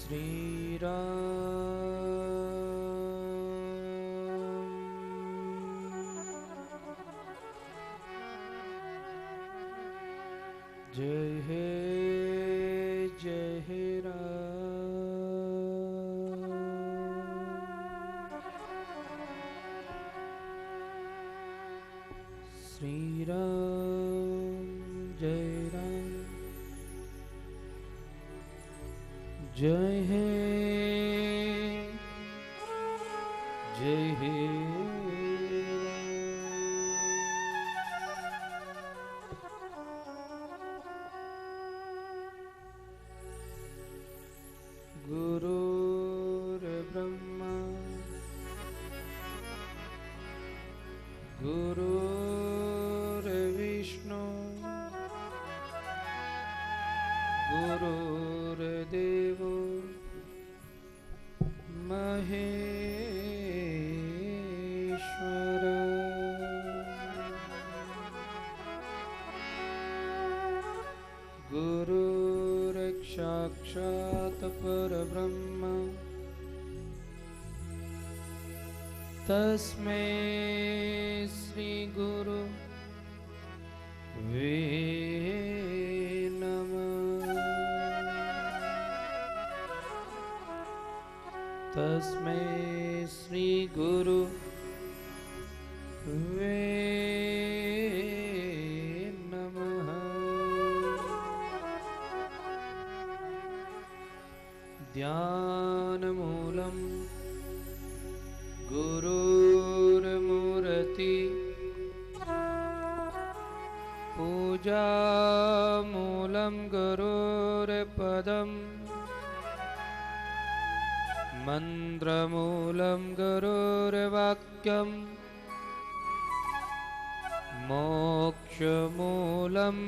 श्री राम जय हे राम। श्री राम जय राम जय हे गुरुर्ब्रह्मा गुरुर्विष्णु गुरुर्देवो महेश्वर। गुरुर्साक्षात् परब्रह्म तस्मै श्री गुरु वे नमः। तस्मै श्री गुरु वे नमः। ध्यानमूलं गुरुर्मूर्ति पूजामूलं गुरुर्पदम् मन्त्रमूलं गुरुर्वाक्यम् मोक्षमूलं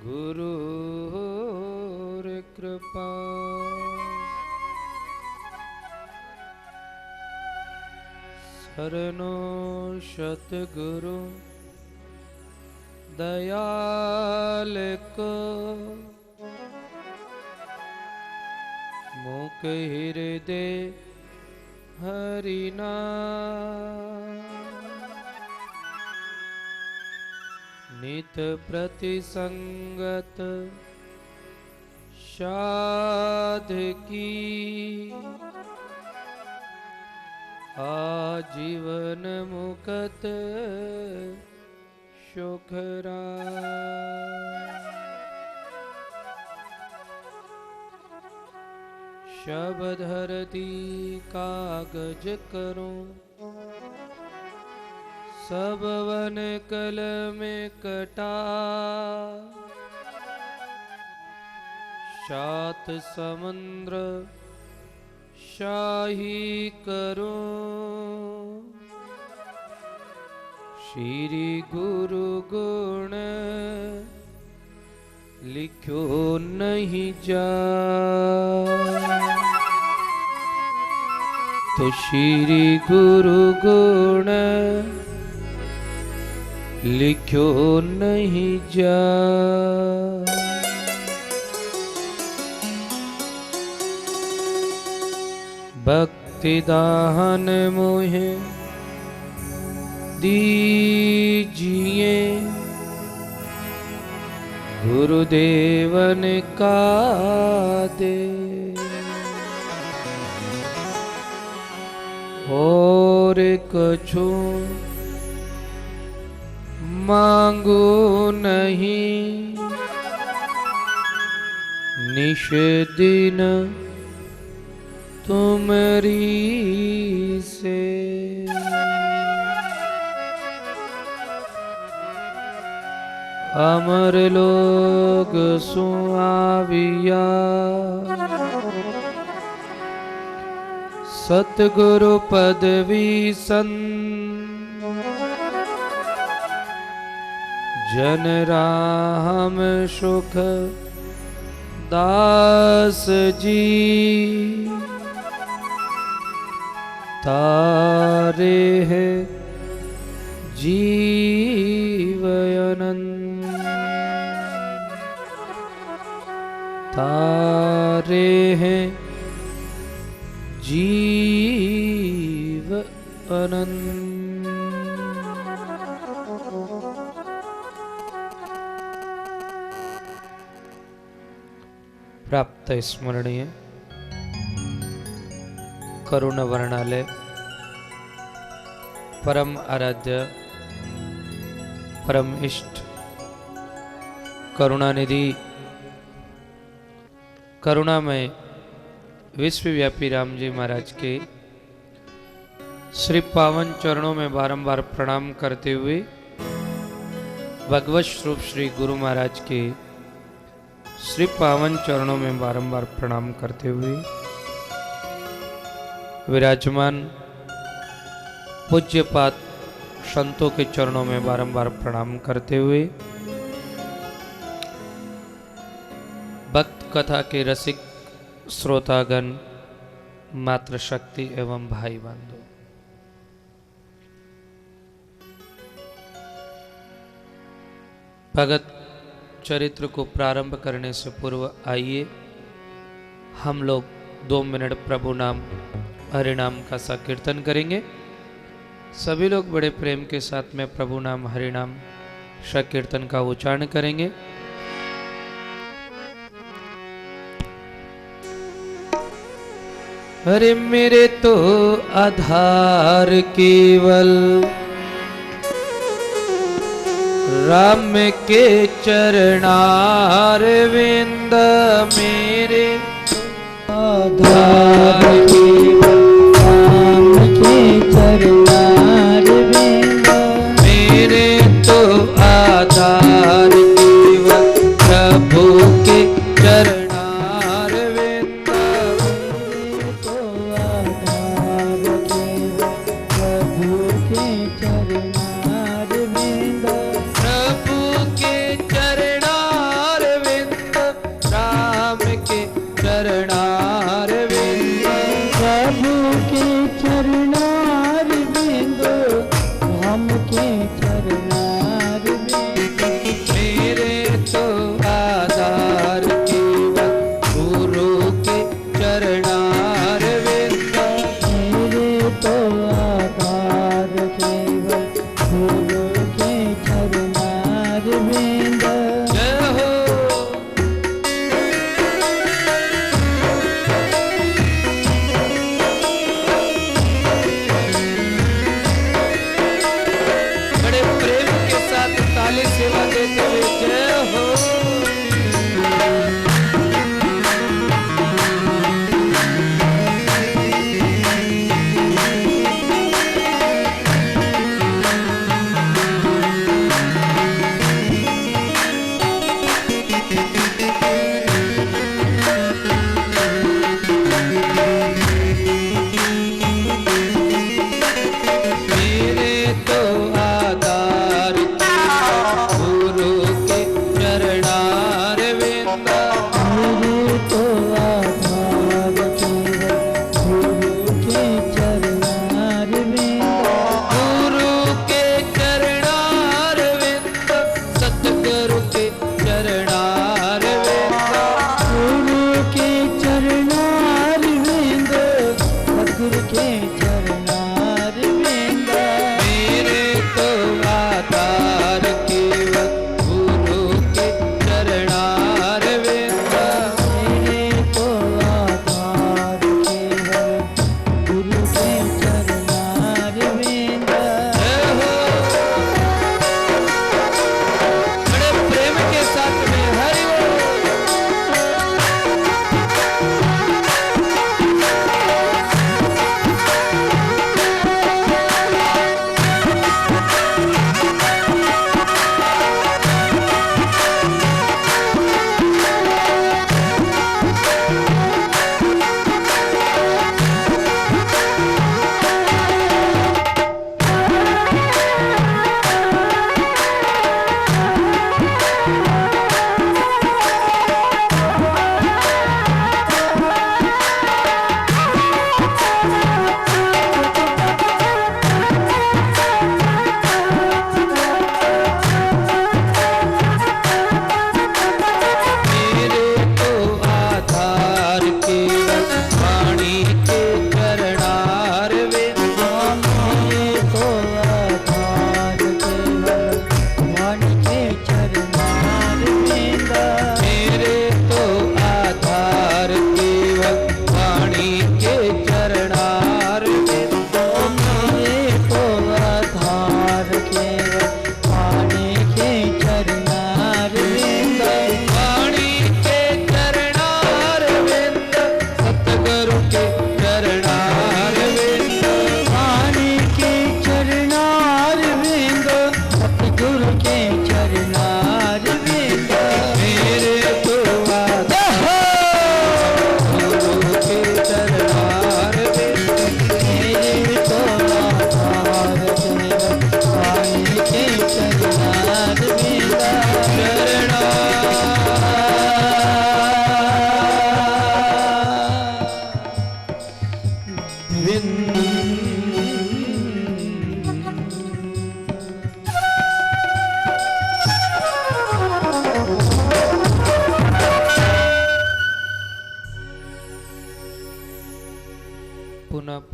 गुरुर्कृपा। शरणो सतगुरु दयाल को मुख हृदय हरिना। नित प्रतिसंगत साधकी आजीवन मुक्त सुखरा। शब्द धरती कागज करूं सब वन कल में कटा। सात समुद्र शाही करूं श्री गुरु गुण लिखो नहीं जा। तो श्री गुरु गुण लिखो नहीं जा। भक्ति दान मोहे दीजिए गुरुदेवन का दे। और कछु मांगू नहीं निश दिन तुमरी से। अमर लोग सुआविया सतगुरु पदवी सन। जन राम सुख दास जी तारे है जीवयनंद। हैं जीव अनंत। प्राप्त स्मरणीय करुण वर्णालय परम आराध्य परम इष्ट करुणानिधि करुणामय विश्वव्यापी राम जी महाराज के श्री पावन चरणों में बारंबार प्रणाम करते हुए भगवत स्वरूप श्री गुरु महाराज के श्री पावन चरणों में बारंबार प्रणाम करते हुए विराजमान पूज्यपाद संतों के चरणों में बारंबार प्रणाम करते हुए भक्त कथा के रसिक श्रोतागण मातृशक्ति एवं भाई बंधु, भगत चरित्र को प्रारंभ करने से पूर्व आइए हम लोग 2 मिनट प्रभु नाम हरि नाम का संकीर्तन करेंगे। सभी लोग बड़े प्रेम के साथ में प्रभु नाम हरि नाम संकीर्तन का उच्चारण करेंगे। अरे मेरे तो आधार केवल राम के चरणारविंद, मेरे आधार केवल राम के चरणारविंद, मेरे तो आधार केवल प्रभु के चरणारविंद, मेरे तो आधार केवल प्रभु के चरणारविंद, प्रभु के चरणारविंद, राम के चरणारविंद, प्रभु के चरणारविंद, राम के चरणारविंद, मेरे तो आधार केवल गुरु के चरणारविंद, मेरे तो आधार केवल गुरु के चरणारविंद। जय हो। बड़े प्रेम के साथ ताली सेवा देते हुए जय हो।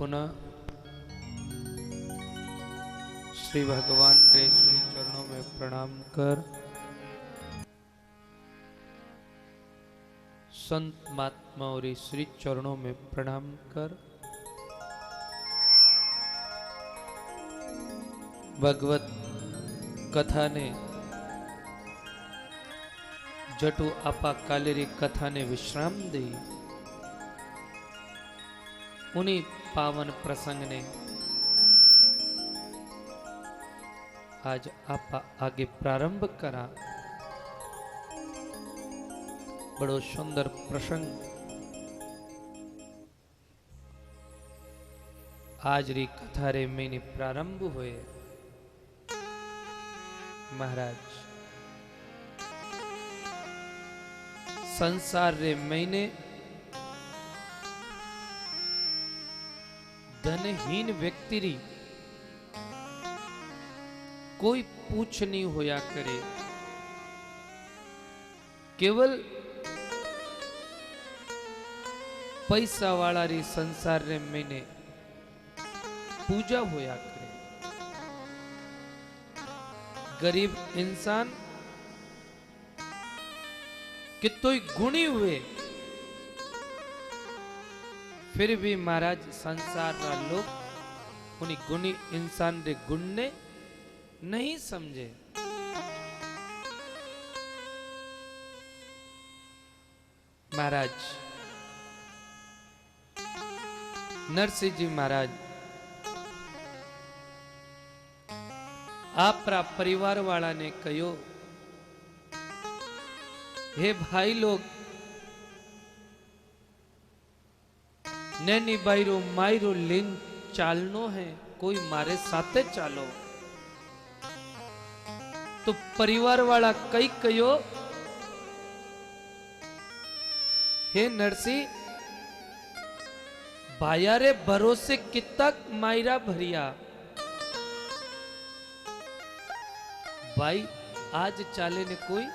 पुनः श्री भगवान रे श्री चरणों में प्रणाम कर संत महात्माओं रे श्री चरणों में प्रणाम कर भगवत कथा ने जटू आपा कालेरी कथा ने विश्राम दी। उन्हीं पावन प्रसंग ने आज आपा आगे प्रारंभ करा। बड़ो सुंदर प्रसंग आज री कथा रे महीने प्रारंभ हुए। महाराज संसार रे महीने धनहीन व्यक्ति री कोई पूछ नहीं होया करे। केवल पैसा वाला री संसार रे महीने पूजा होया करे। गरीब इंसान कितोई गुणी हुए फिर भी महाराज संसार रा लोग उन्हीं गुणी इंसान रे गुण ने नहीं समझे। महाराज नरसिंह जी महाराज आपरा परिवार वाला ने कहो, हे भाई लोग नैनी बाईरो मायरो लेन चालनो है, कोई मारे साथे चालो। तो परिवार वाला कई कहो, हे नरसिंह भायारे भरोसे कितक मायरा भरिया। भाई आज चाले ने कोई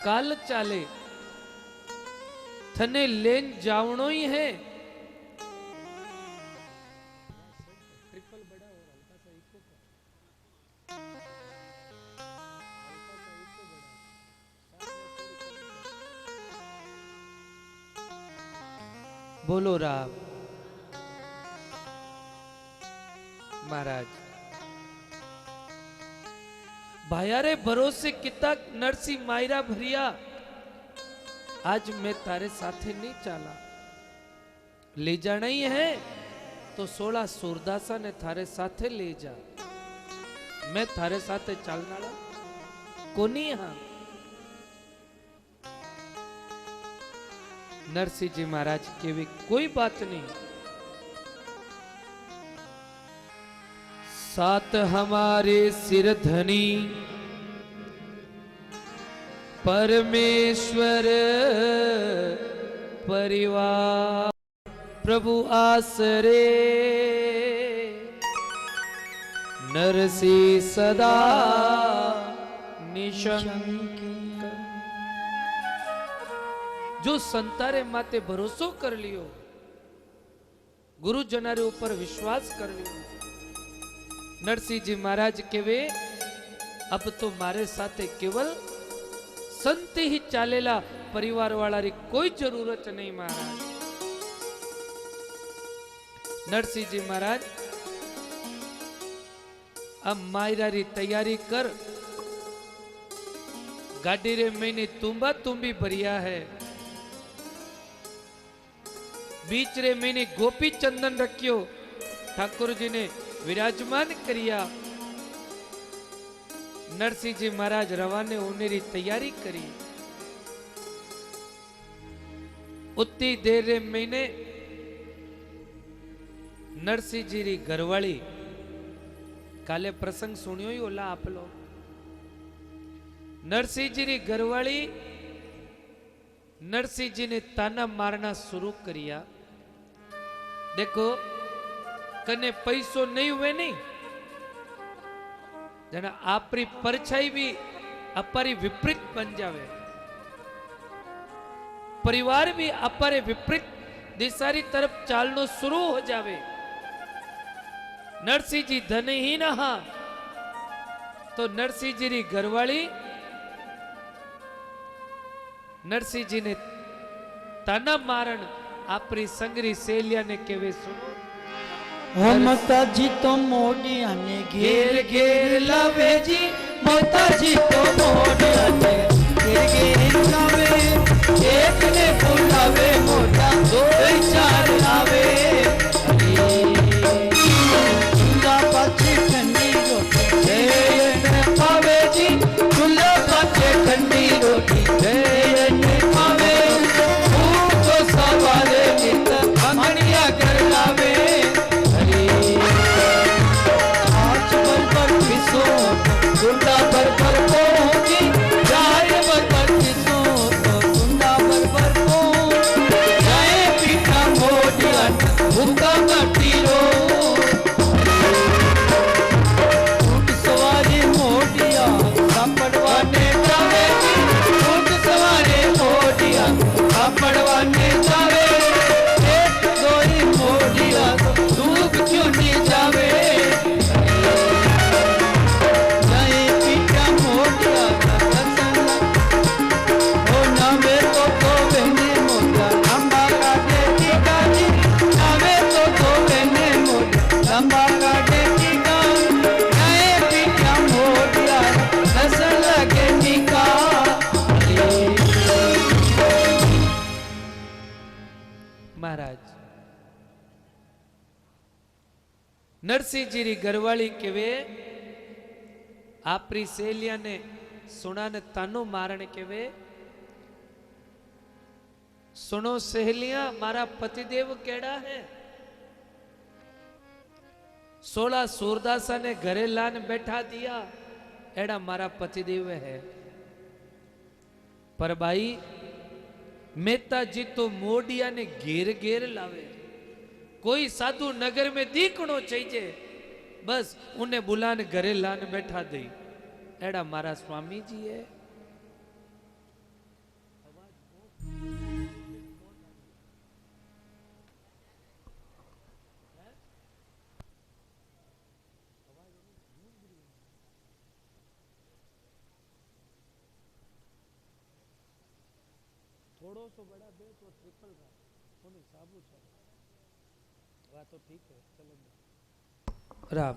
काल चाले, थने लेन जावणो ही है। बोलो राम महाराज भायारे भरोसे कितना नरसिंह मायरा भरिया। आज मैं तारे साथे नहीं चाला, ले जाना ही है तो 16 सूरदासा ने थारे साथे ले जा। मैं थारे साथे चलना कोनी। हाँ नरसिंह जी महाराज के भी कोई बात नहीं। साथ हमारे सिर धनी परमेश्वर परिवार प्रभु आसरे नरसिंह सदा निशंक। जो संतारे माते भरोसो कर लियो, गुरु जनारे ऊपर विश्वास कर लियो। नरसिंह जी महाराज केवे अब तो मारे साथे केवल संत ही चालेला, परिवार वाला री कोई जरूरत नहीं। महाराज नरसिंह जी महाराज अब मायरा री तैयारी कर। गाड़ी रे मैंने तुम्बा तुम्बी भरिया है। बीच रे मैंने गोपी चंदन रखियो, ठाकुर जी ने विराजमान करिया। नरसिंह जी महाराज रवाने होने री तैयारी करी। उतनी देर रे मैंने नरसिंह जी री घरवाली काले प्रसंग सुनियो ही ओला आप लोग। नरसिंह जी री घरवाली नरसिंह जी ने ताना मारना शुरू करिया। देखो कने पैसो नहीं हुए नहीं जना आपरी परछाई भी अपरी विपरीत बन जावे, परिवार भी अपरे विपरीत दिसारी तरफ चालनो शुरू हो जावे। नरसिंह जी धनहीन हा तो नरसिंह जी री घरवाली नरसिंह जी ने ताना मारण आपरी संगरी सेलिया ने केवे सुनो। माता जी तो मोडिया ने घेर घेर लावे जी, माता जी तो मोडिया ने घेर घेर लावे। एक ने बुलावे मोटा दो चार लावे। चूल्हा पाछे ठंडी रोटी ने पावे जी, चूल्हा पाछे ठंडी रोटी ने पावे। तो सवारे नित मंगनिया कर लावे। गुंडा पर पहुंची जाए पर किसो तो गुंडा पर पहुंच जाए। पीठा मोटिया भूखा काटी रो। ऊंट सवारी मोटिया सापड़वाने जावे। ऊंट सवारी मोटिया सापड़वाने जावे। एक दोई मोटिया दूध क्यों नहीं जावे। महाराज नरसिंह जी री घरवाली केवे आपरी सेलिया ने सुना ने तानो मारण केवे। सुनो सहेलियां, मारा पतिदेव केड़ा है। 16 सूरदासा ने घरे लान बैठा दिया, एड़ा मारा पतिदेव है। पर भाई मेहता जी तो मोडिया ने घेर घेर लावे। कोई साधु नगर में दीखणो चाहिए, बस उन्हें बुलान घरे लान बैठा दे। एड़ा मारा स्वामी जी है। थोड़ो सो बड़ा दे तो ट्रिपल रहा होने साबु है। वाह तो ठीक है, चलो राम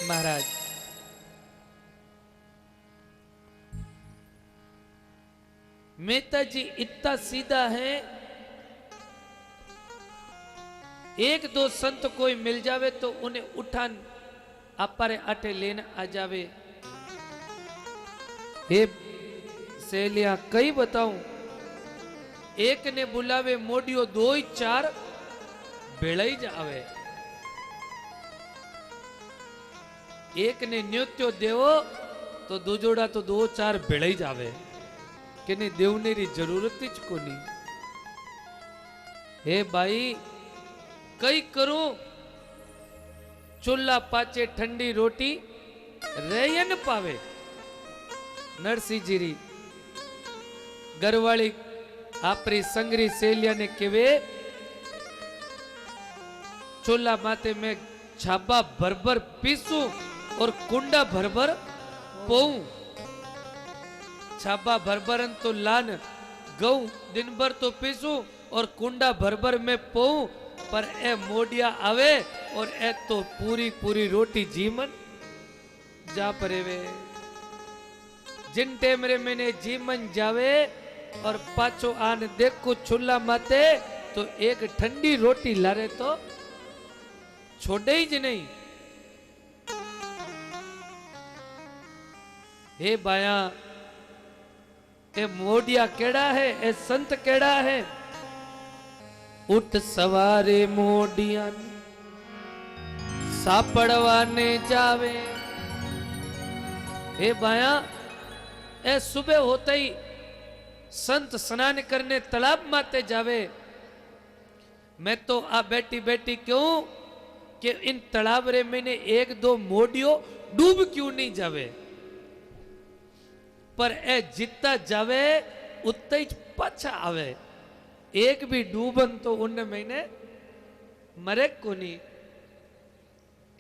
महाराज। मेहता जी इतना सीधा है, एक दो संत कोई मिल जावे तो उन्हें उठान अपारे आटे लेने आ जावे। हे सेलिया कई बताऊं, एक ने बुलावे मोडियो दो ही चार बेड़ाई जावे। एक ने न्योत्यो देवो तो दूजोड़ा तो दो चार बेड़ाई जावे कि नहीं देवने री जरूरत ही को नहीं। हे भाई कई करूं, चूल्हा पाचे ठंडी रोटी रेयन पावे। नरसिंह जी री घरवाली आपरी संगरी सेलिया ने केवे चूल्हा माते में छाबा भरभर पीसू और कुंडा भरभर पोऊं। छाबा भरभरन तो लान गऊ दिन भर तो पीसू और कुंडा भरभर में पोऊं। पर ए मोडिया आवे और ए तो पूरी पूरी रोटी जीमन जा परे वे। जिन टेम रे मैंने जीमन जावे और पाछो आन देखो चूल्हा माते तो एक ठंडी रोटी लारे तो छोड़े ही ज नहीं। हे बाया ए मोडिया केड़ा है, ए संत केड़ा है। उठ सवारे मोडिया सापड़वाने जावे। हे बाया ए सुबह होते ही संत स्नान करने तालाब माते जावे। मैं तो आ बैठी बैठी क्यों कि इन तालाब रे मैंने एक दो मोडियो डूब क्यों नहीं जावे। पर ए जितना जावे उत्ते ज पाछा आवे। एक भी डूबन तो उन महीने मरे कोनी।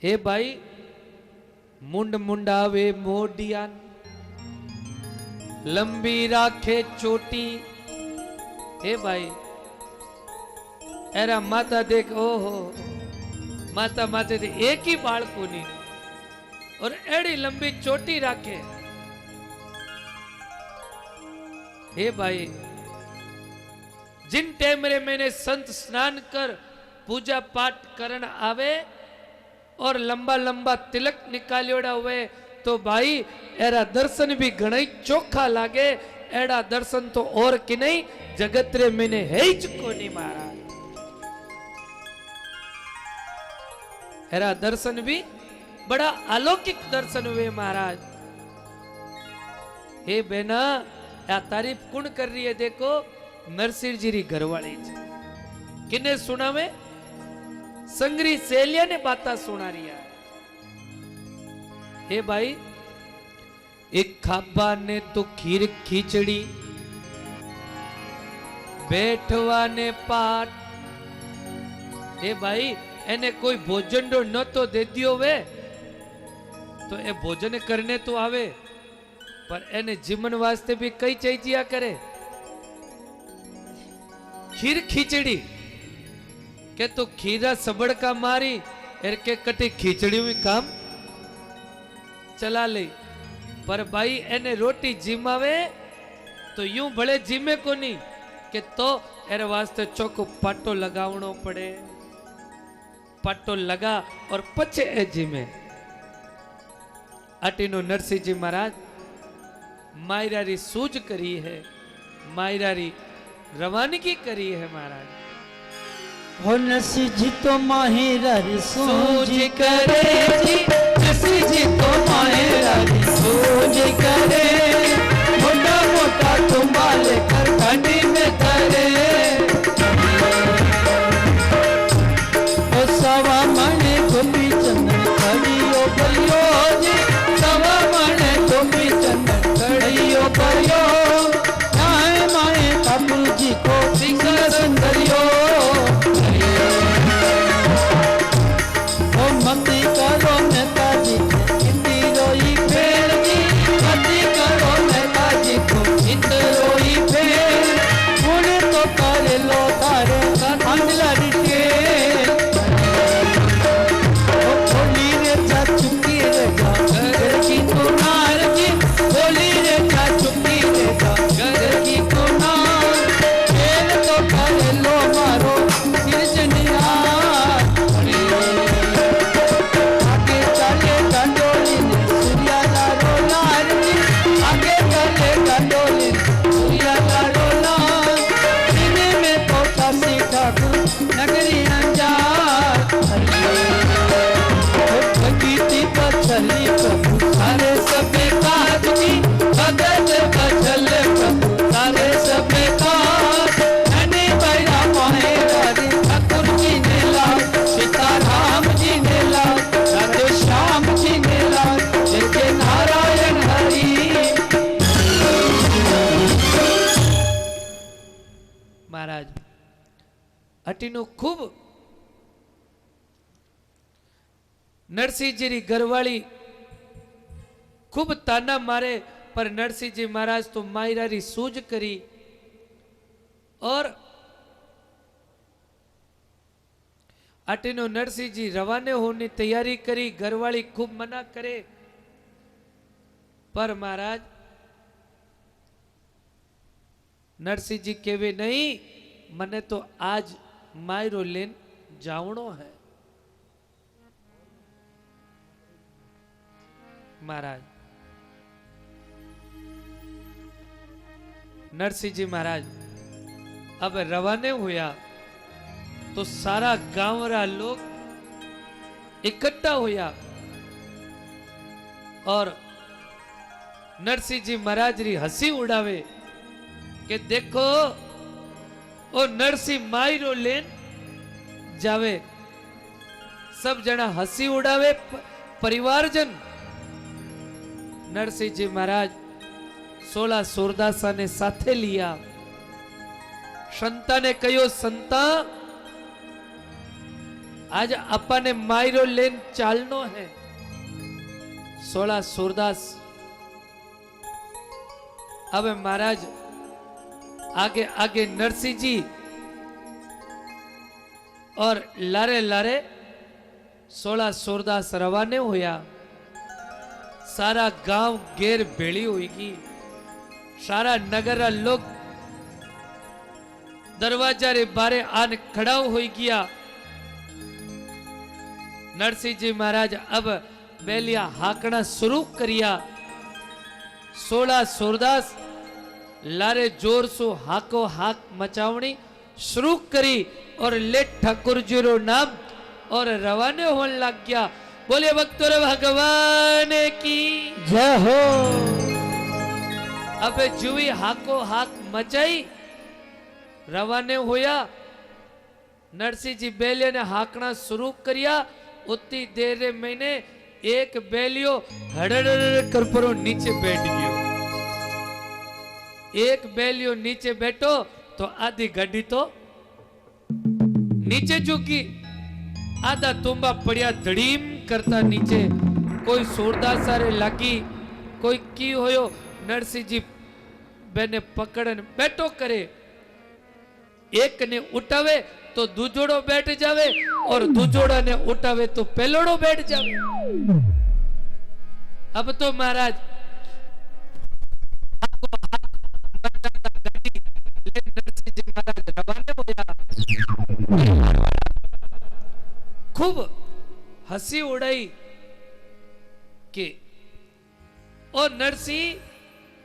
हे भाई मुंड मुंडावे मोडियान, लंबी राखे चोटी। हे भाई एरा माता देख, ओहो माता माते थी एक ही बाळको नी और एड़ी लंबी चोटी राखे। हे भाई जिन टेमरे मैंने संत स्नान कर पूजा पाठ करन आवे और लंबा लंबा तिलक निकालियोड़ा हुए तो भाई एरा दर्शन भी घणा ही चोखा लागे। एड़ा दर्शन तो और कि नहीं जगत रे मैंने है ज कोनी महाराज। एरा दर्शन भी बड़ा अलौकिक दर्शन हुए महाराज। हे बेना या तारीफ कौन कर रही है? देखो नरसिंह जी री घरवाली किने सुनावे? संगरी सेलिया ने बाता सुना रही है। हे भाई एक खाबा ने तो खीर खीचड़ी, बैठवा ने पाठ। हे भाई एने कोई भोजन न तो दे दियो वे तो ए भोजन करने तो आवे, पर एने जीवन वास्ते भी कई चाहिए करे। खीर खीचड़ी के तो खीरा सबड़ का मारी एर के कटी खीचड़ी हुई काम चला ले। पर भाई एने रोटी जिमावे तो यूं भले जिमे को नहीं के तो एर वास्ते चौको पाटो लगावनो पड़े। पाटो लगा और पचे ए जिमे। अटीनो नरसिंह जी महाराज मायरारी सूझ करी है, मायरारी रवानगी करी है महाराज। हो नरसिंह जी तो माहिरारी सूझ करे जी, नरसिंह जी तो माहिरारी सूझ करे। मोटा मोटा तुम्बा लेकर खानी में करे। ओ सवा मने गोपी चंदन खड़ियो करियो जी, सवा मने गोपी चंदन खड़ियो करियो। नाय माए ठाकुर जी को सिंगर सुंदरियो। मती करो नेताजी हिंदी रोई फेर जी, मती करो नेताजी को हिंदी रोई फेर। गुण तो करे लो तारे अंगला डिटे। बोली रे चाचुकी रे घर की तो नार जी, बोली रे चाचुकी रे घर की तो नार। खेल तो करे लो मारो सिरजनिया। नगरी अंजार गीती बचली प्रभु सारे सबे काज की, भगत बचल प्रभु सारे सबे काज। नने बैरा माहेरारी ठाकुर जी ने लाल, सीताराम जी ने लाल, राधे श्याम जी ने लाल, जय नारायण हरि। महाराज अटीनो खूब नरसिंह जी री घरवाली खूब ताना मारे, पर नरसिंह जी महाराज तो मायरारी सूझ करी और अटीनो नरसिंह जी रवाने होने तैयारी करी। घरवाली खूब मना करे, पर महाराज नरसिंह जी केवे नहीं, मने तो आज मायरो लेन जावणो है। महाराज नरसिंह जी महाराज अब रवाने हुआ तो सारा गांव रा लोग इकट्ठा हुआ और नरसिंह जी महाराज री हंसी उड़ावे कि देखो ओ नरसिंह मायरो लेन जावे। सब जना हंसी उड़ावे। परिवारजन नरसिंह जी महाराज 16 सूरदासा ने साथे लिया। संता ने कहो, संता आज अपा ने मायरो लेन चालनो है। 16 सूरदास अब महाराज आगे आगे नरसिंह जी और लारे लारे 16 सूरदास रवाने होया। सारा गांव घेर भेड़ी होगी, सारा नगर लोग दरवाजा रे बारे आन खड़ा हो गया। नरसिंह जी महाराज अब बेलिया हाकना शुरू करिया। 16 सूरदास लारे जोर सो हाको हाक मचावनी शुरू करी और ले ठाकुर जी रो नाम और रवाने होने लग गया। बोले भक्तों भगवान की जय हो। अब जुई हाको हाक मचाई रवाने होया। नरसिंह जी बेलिया ने हाकना शुरू करिया। उतनी देर मैंने एक बेलियो हड़ड़ कर परो नीचे बैठ गयो। एक बेलियो नीचे बैठो तो आधी गड्डी तो नीचे झुकी, आधा तुम्बा पड़िया धड़ीम करता नीचे। कोई सूरदास सारे लागी, कोई की होयो। नरसिंह जी बेने पकड़न बैठो करे। एक ने उठावे तो दूजोड़ो बैठ जावे और दूजोड़ा ने उठावे तो पहलोड़ो बैठ जावे। अब तो महाराज नरसिंह जी महाराज रवाने होया। खूब हंसी उड़ाई के और नरसिंह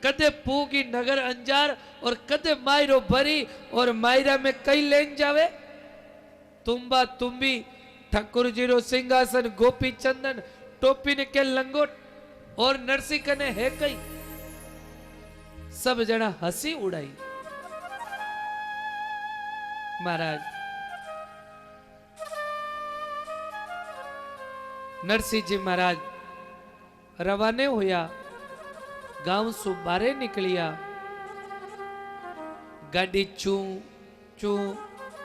कदे पूगी नगर अंजार और कदे मायरो भरी और मायरा में कई लेन जावे। तुम्बा तुम्बी ठाकुर जी रो सिंहासन गोपी चंदन टोपी ने के लंगोट और नरसिंह कने है कई। सब जना हंसी उड़ाई। महाराज नरसिंह जी महाराज रवाने होया। गांव सु बारे निकलिया। गाड़ी चू चू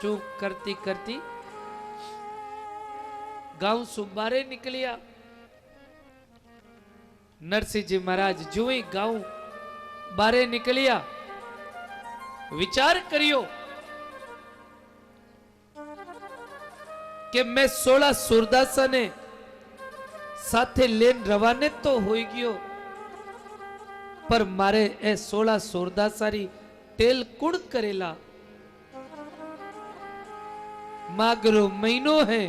चू करती करती गांव सु बारे निकलिया। नरसिंह जी महाराज जो ही गांव बारे निकलिया, विचार करियो कि मैं 16 सूरदासा ने साथे लेन रवाने तो हो गयो, पर मारे ए 16 सूरदासारी टेल कुड़ करेला। मागरो महीनो है,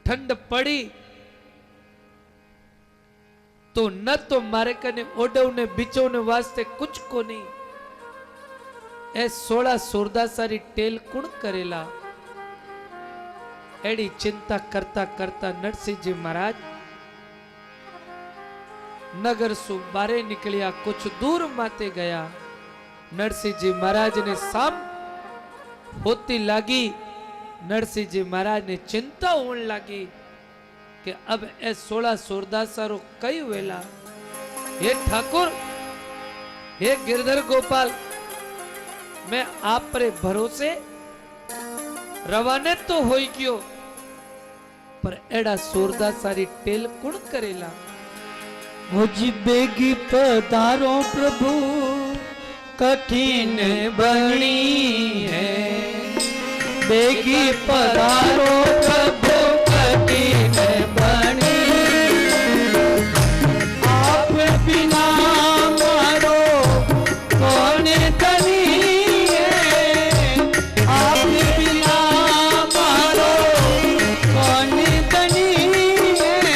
ठंड पड़ी तो न तो मारे कने ओडव ने बिचो ने वास्ते कुछ को नहीं। ए 16 सूरदासारी टेल कुड़ करेला। एड़ी चिंता करता करता नरसिंह जी महाराज नगर सु बारे निकलिया। कुछ दूर माते गया। नरसिंह जी महाराज ने शाम होती लागी। नरसिंह जी महाराज ने चिंता होने लगी कि अब ए 16 सूरदासारो कई वेला। हे ठाकुर, हे गिरधर गोपाल, मैं आप पर भरोसे रवाने तो होई गयो, पर एड़ा सूरदासारी टेल कुण करेला। मुझी बेगी पधारो प्रभु कठिन बनी है। बेगी पधारो प्रभु कठिन बनी। आप बिना मारो कौन धनी है। आप बिना मारो कौन धनी है।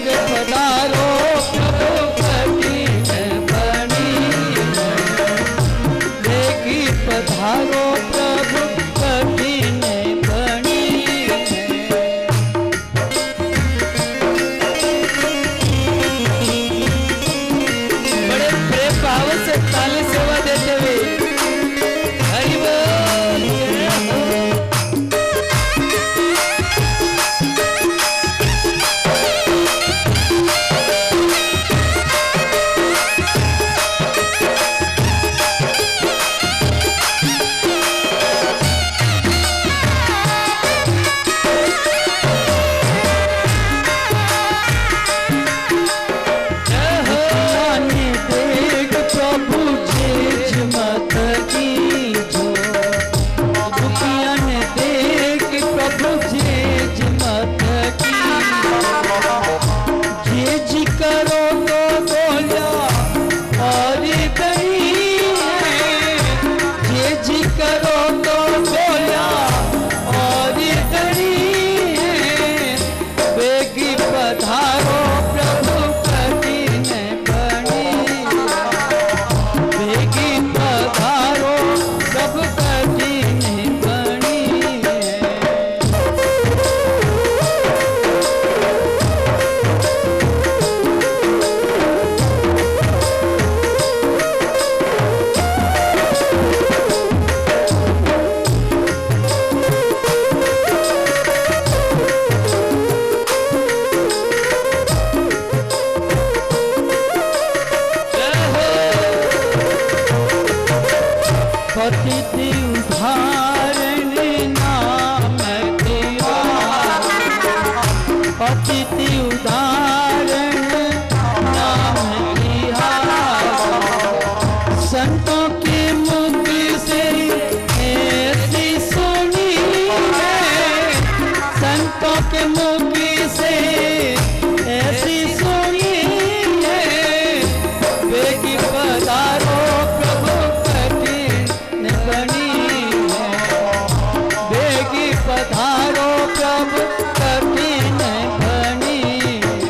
पधारो प्रभु कठिन बनी। बेगी पधारो प्रभु कठिन बनी। अति उदाहरण नाम तिहारा। संतों के मुख से ऐसी सुनी है, संतों के मुख से ऐसी सुनी है। बेगी पधारो प्रभु कठिन बनी है, बेगी पधारो प्रभु कठिन बनी है।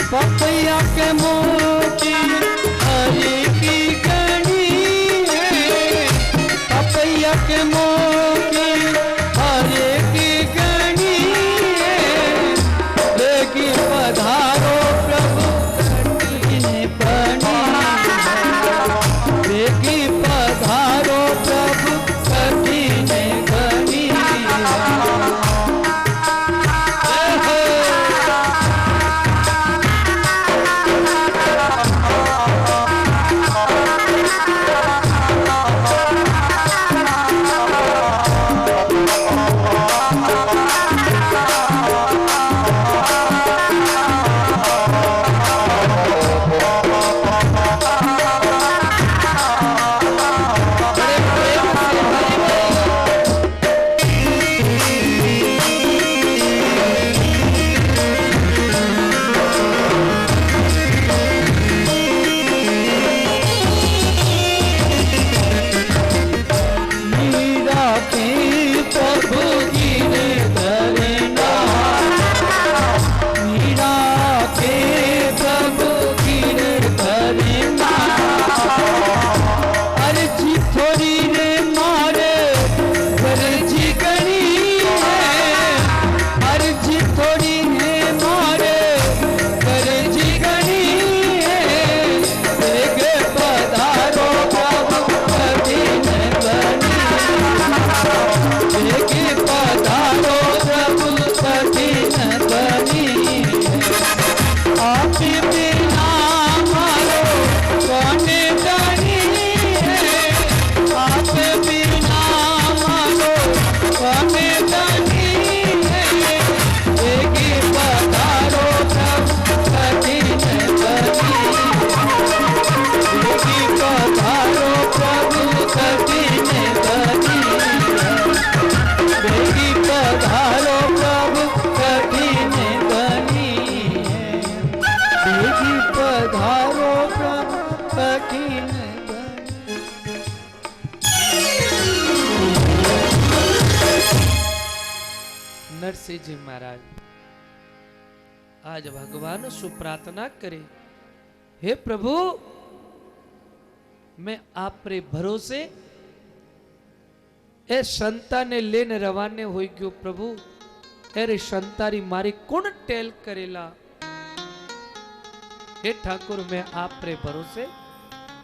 पपैया के मोती हरि की कणी है, पपैया के मोती हरि की कणी है। बेगी पधारो प्रभु कठिन बनी है, बेगी पधारो प्रभु कठिन बनी है। नरसिंह जी महाराज आज भगवान से प्रार्थना करे, हे प्रभु मैं आप रे भरोसे ए संता ने लेने रवाने होई गयो प्रभु, अरे संतारी मारी कौन टेल करेला। हे ठाकुर मैं आप रे भरोसे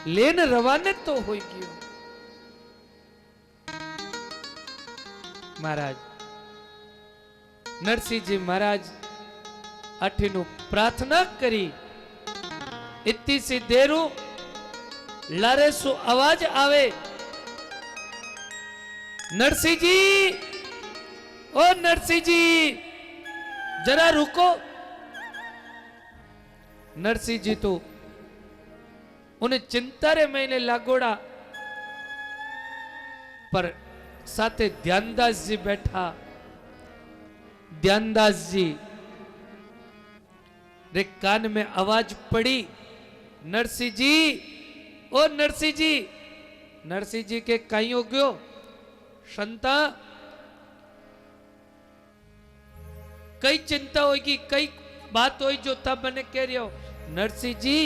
लेने रवाने तो होई गयो। महाराज नरसिंह जी महाराज अठीनु प्रार्थना करी, इतनी सी देरू लारे सु आवाज आवे, नरसिंह जी, ओ नरसिंह जी जरा रुको। नरसिंह जी तो उन्हें चिंता रे महीने लागोड़ा, पर साथे ध्यानदास जी बैठा। ध्यानदास जी रे कान में आवाज पड़ी, नरसिंह जी, ओ नरसिंह जी नरसिंह जी के कई हो गयो संता कई चिंता होगी कई बात होई जो तब मैंने कह रही हो नरसिंह जी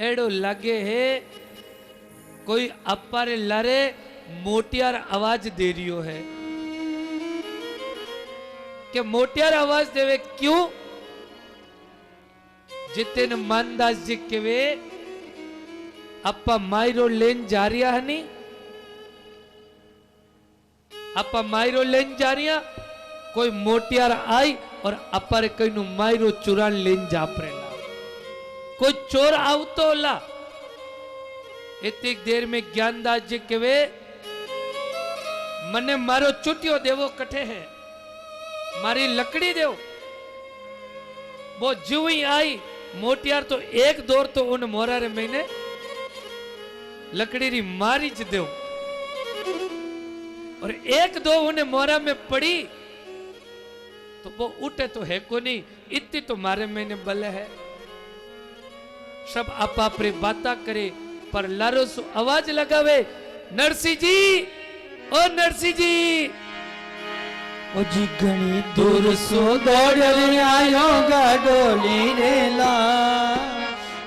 एड़ो लगे है कोई अपारे लरे मोटियार आवाज दे रियो है कि मोटियार आवाज देवे क्यों जितेन मानदास जी केवे अपा मायरो लेन जा रिया है नी अपा मायरो लेन जा रिया कोई मोटियार आई और अपर कई नु मायरो चुरान लेन जा परेला कोई चोर आवतो ला इतनी देर में ज्ञानदास जी केवे मने मारो चुटियो देवो कठे है मारी लकड़ी देव वो जीव ही आई मोटियार तो एक दौर तो उन मोरा रे मैंने लकड़ी री मारी ज देव और एक दो उन्हें मोरा में पड़ी तो वो उठे तो है को नहीं इतनी तो मारे मैंने बल है सब आप अपनी बाता करे पर लारो सु आवाज लगावे नरसिंह जी ओ नरसिंह जी ओ जी घणी दूर सो दौड़ आयो गाडोली रेला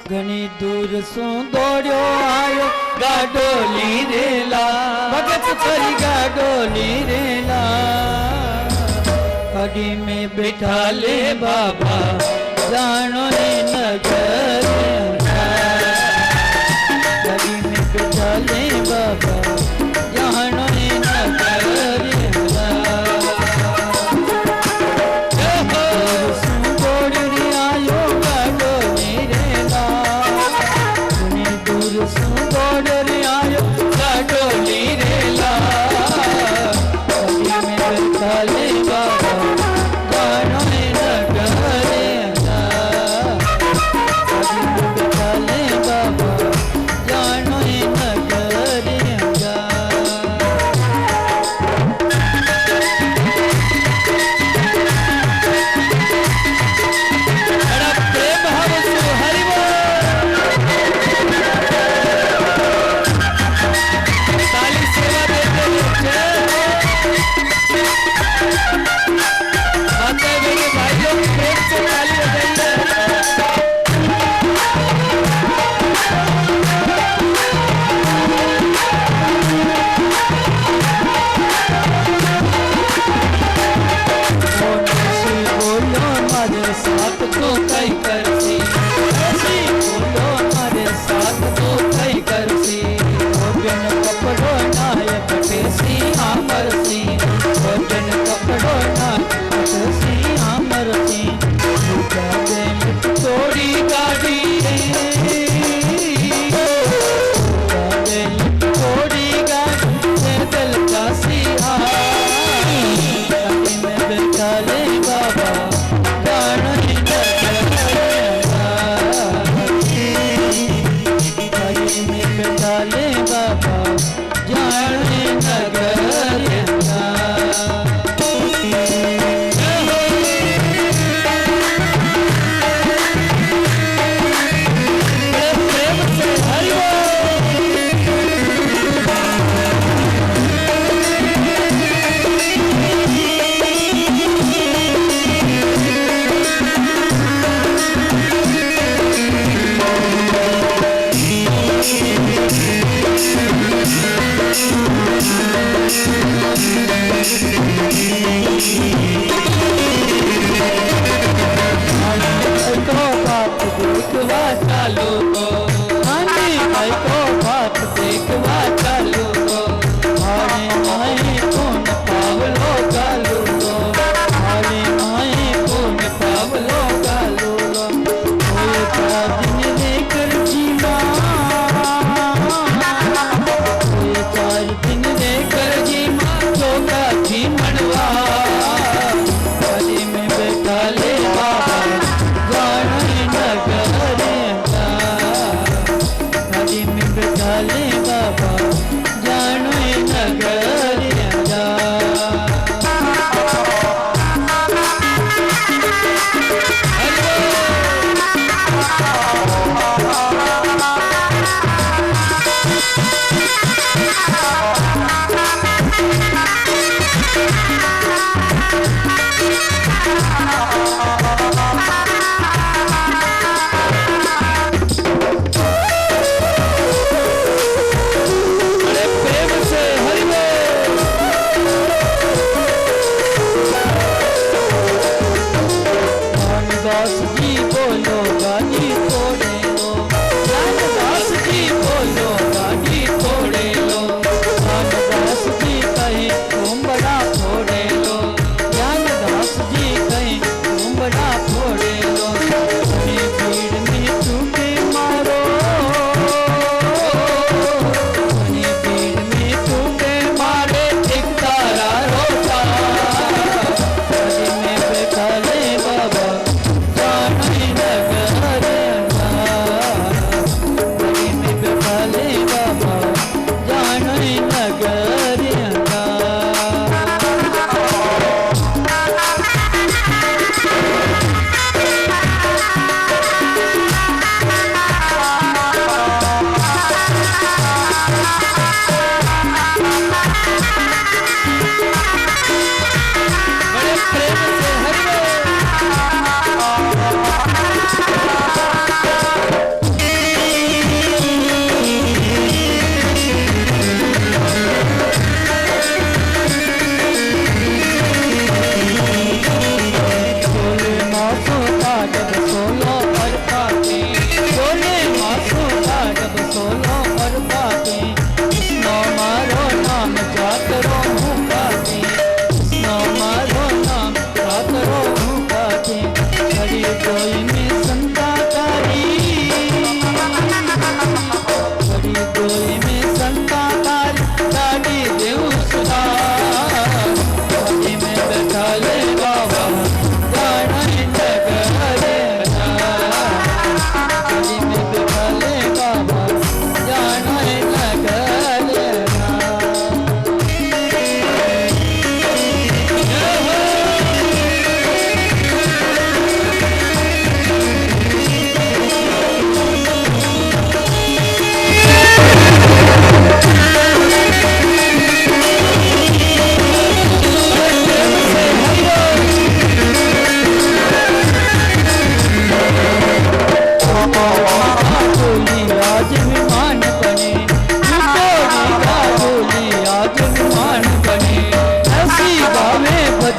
घणी दूर सो दौड़ो आयो गाडोली रेला भगत करी गाडोली रेला गाड़ी में बैठा ले बाबा जानो ने नगर गाड़ी में बैठा ले बाबा जानो ने नगर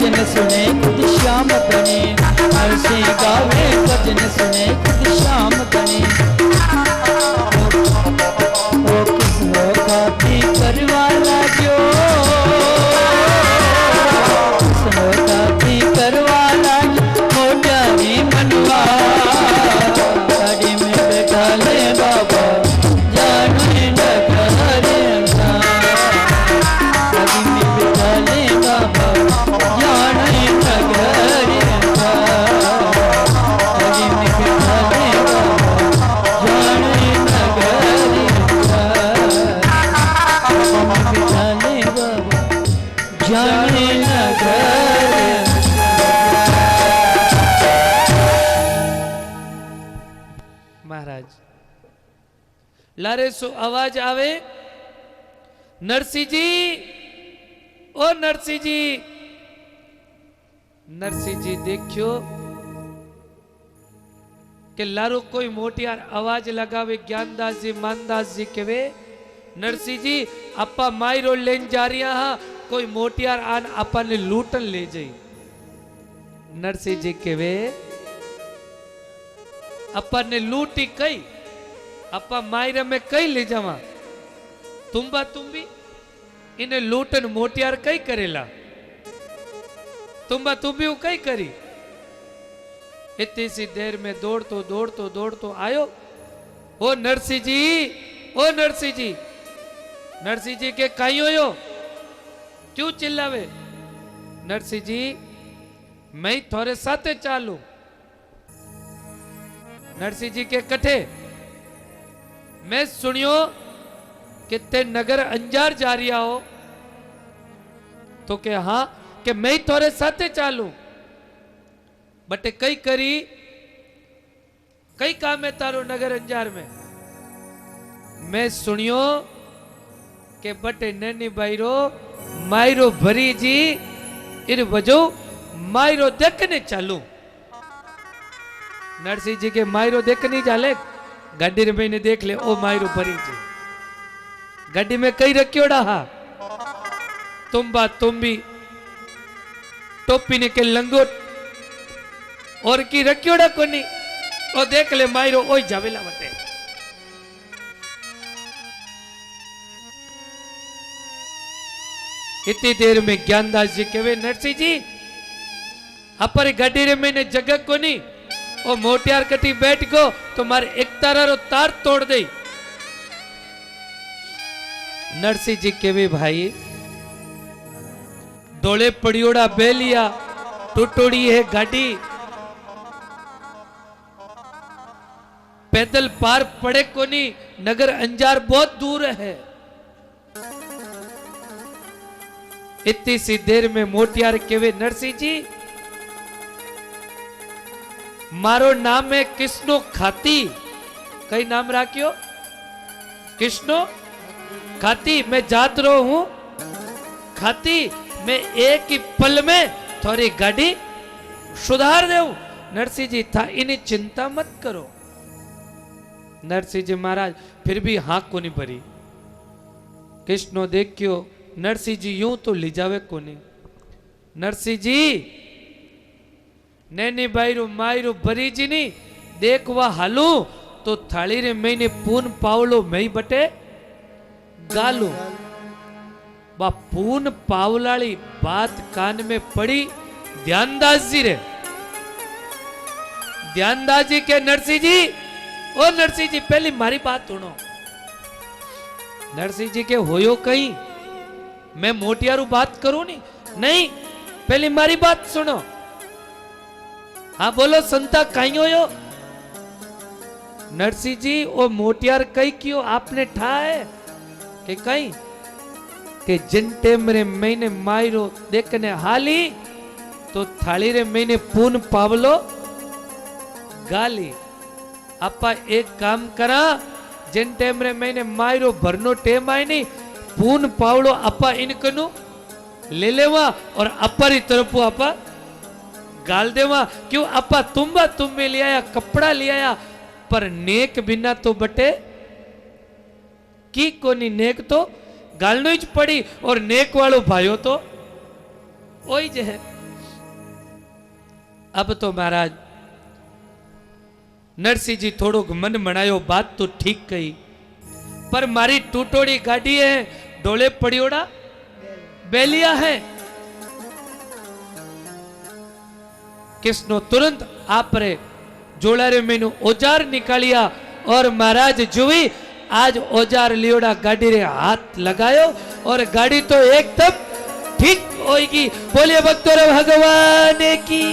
भजन सुने खुद श्याम बने, नरसी गावे भजन सुने खुद श्याम बने। ओ किस खाती करवाला जो, किस खाती करवाला मोटारी मनवा, गाड़ी में बैठा ले बाबा जाने नगरे का, गाड़ी में बैठा ले बाबा जाने नगरे का, गाड़ी में बैठा ले बाबा जाने नगरे का, गाड़ी में बैठा ले बाबा जाने नगरे। महाराज लारे सो आवाज आवे, नरसिंह जी, ओ नरसिंह जी। नरसिंह जी देखियो कि लारो कोई मोटियार आवाज लगावे, ज्ञानदास जी मानदास जी कहे नरसिंह जी अपा मायरो लेन जा रिया हा, कोई मोटियार आन अपा ने लूटन ले जाई। नरसिंह जी कहे अपा ने लूटी कई, अपा मायरे में कई ले जावा, तुम्बा तुम्बी इन्हें लूटन मोटियार कई करेला, तुम्बा तुम्बी वो कई करी। इतनी सी देर में दौड़तो दौड़तो दौड़तो आयो, ओ नरसिंह जी, ओ नरसिंह जी। नरसिंह जी के कहीं हो, क्यों चिल्लावे? नरसिंह जी मैं थोड़े साथे चालू। नरसिंह जी के कठे मैं सुनियो कि ते नगर अंजार जा रिया हो, तो के हाँ कि मैं थोड़े साथे चालू, बटे कई करी, कई काम है तारो नगर अंजार में। मैं सुनियो कि बटे नैनी बाईरो मायरो भरी जी इन वजो मायरो देखने चालू। नरसिंह जी के मायरो देखने चाले, गाड़ी में ने देख ले, ओ मायरो भरी जी गाड़ी में कई रखियोड़ा हा, तुम्बा तुम्बी टोपी ने के लंगोट और की रखियोड़ा कोनी, ओ देख ले मायरो ओई जावेला वटे। इतनी देर में ज्ञानदास जी कहे नरसिंह जी अपर गाड़ी में ने जगह कोनी, ओ मोटियार कटी बैठ गो तो मारे एक तारा रो तार तोड़ दे। नरसिंह जी कहे भाई डोले पड़ियोड़ा बेलिया टूटोड़ी है गाड़ी, पैदल पार पड़े कोनी, नगर अंजार बहुत दूर है। इतनी सी देर में मोटियार कहे नरसिंह जी मारो नाम है कृष्णो खाती, कई नाम राखियो कृष्णो खाती, मैं जात रो हूं खाती, मैं एक ही पल में थोड़ी गाड़ी सुधार दे। नरसिंह जी था इन्हें चिंता मत करो। नरसिंह जी महाराज फिर भी हाँ को नहीं भरी। कृष्णो देखियो नरसिंह जी यूं तो ले जावे को नहीं। नरसिंह जी नैनी बाईरो मायरो भरी जी नी देख वह हालू तो थाली रे मैंने पून पावलो मई बटे गालू। बा पून पावलाली बात कान में पड़ी ध्यानदास जी रे। ध्यानदास जी के नरसिंह जी, ओ नरसिंह जी पहली मारी बात सुनो। नरसिंह जी के होयो कहीं मैं मोटियारू बात करूं नहीं, पहली मारी बात सुनो। हाँ बोलो संता कहीं होयो? नरसिंह जी ओ मोटियार कई क्यों आपने ठाए कि कहीं कि जिन टेम रे मैंने मायरो देखने हाली तो थाली रे मैंने पून पावलो गाली। आपा एक काम करा, जिन टेम रे मैंने मायरो भरनो टेम आई नहीं पून पावलो आपा इनकनु ले लेवा और अपरी तरफ आपा गाल देवा। क्यों आपा तुम्बा तुम्बे ले आया, कपड़ा ले आया, पर नेक बिना तो बटे की कोनी, नेक तो गालनो ही पड़ी और नेक वालो भाइयों तो ओई जे है। अब तो महाराज नरसिंह जी थोड़ो मन मनायो, बात तो ठीक कही, पर मारी टूटोड़ी गाड़ी है, डोले पड़ियोड़ा बेलिया है। किसनो तुरंत आप रे जोड़ारे मेनू औजार निकालिया और महाराज जुवी आज औजार लियोड़ा गाड़ी रे हाथ लगायो और गाड़ी तो एकदम ठीक होगी। बोलिए भक्तों रे भगवान की।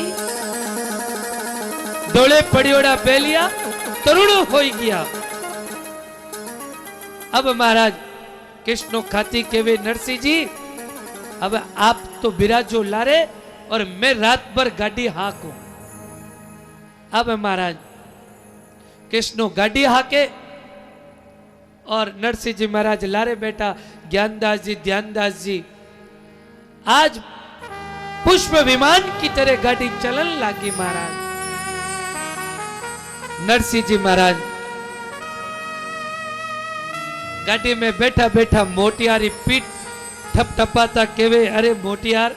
डोले पड़ियोड़ा बेलिया तरुण हो गया। अब महाराज कृष्णो खाती केवे नरसिंह जी अब आप तो बिराजो लारे और मैं रात भर गाड़ी हाकू। अब महाराज कृष्णो गाड़ी हाके और नरसिंह जी महाराज लारे बेटा ज्ञानदास जी ध्यानदास जी आज पुष्प विमान की तरह गाड़ी चलन लगी। महाराज नरसिंह जी महाराज गाड़ी में बैठा बैठा मोटियारी पीठ ठपठपाता केवे अरे मोटियार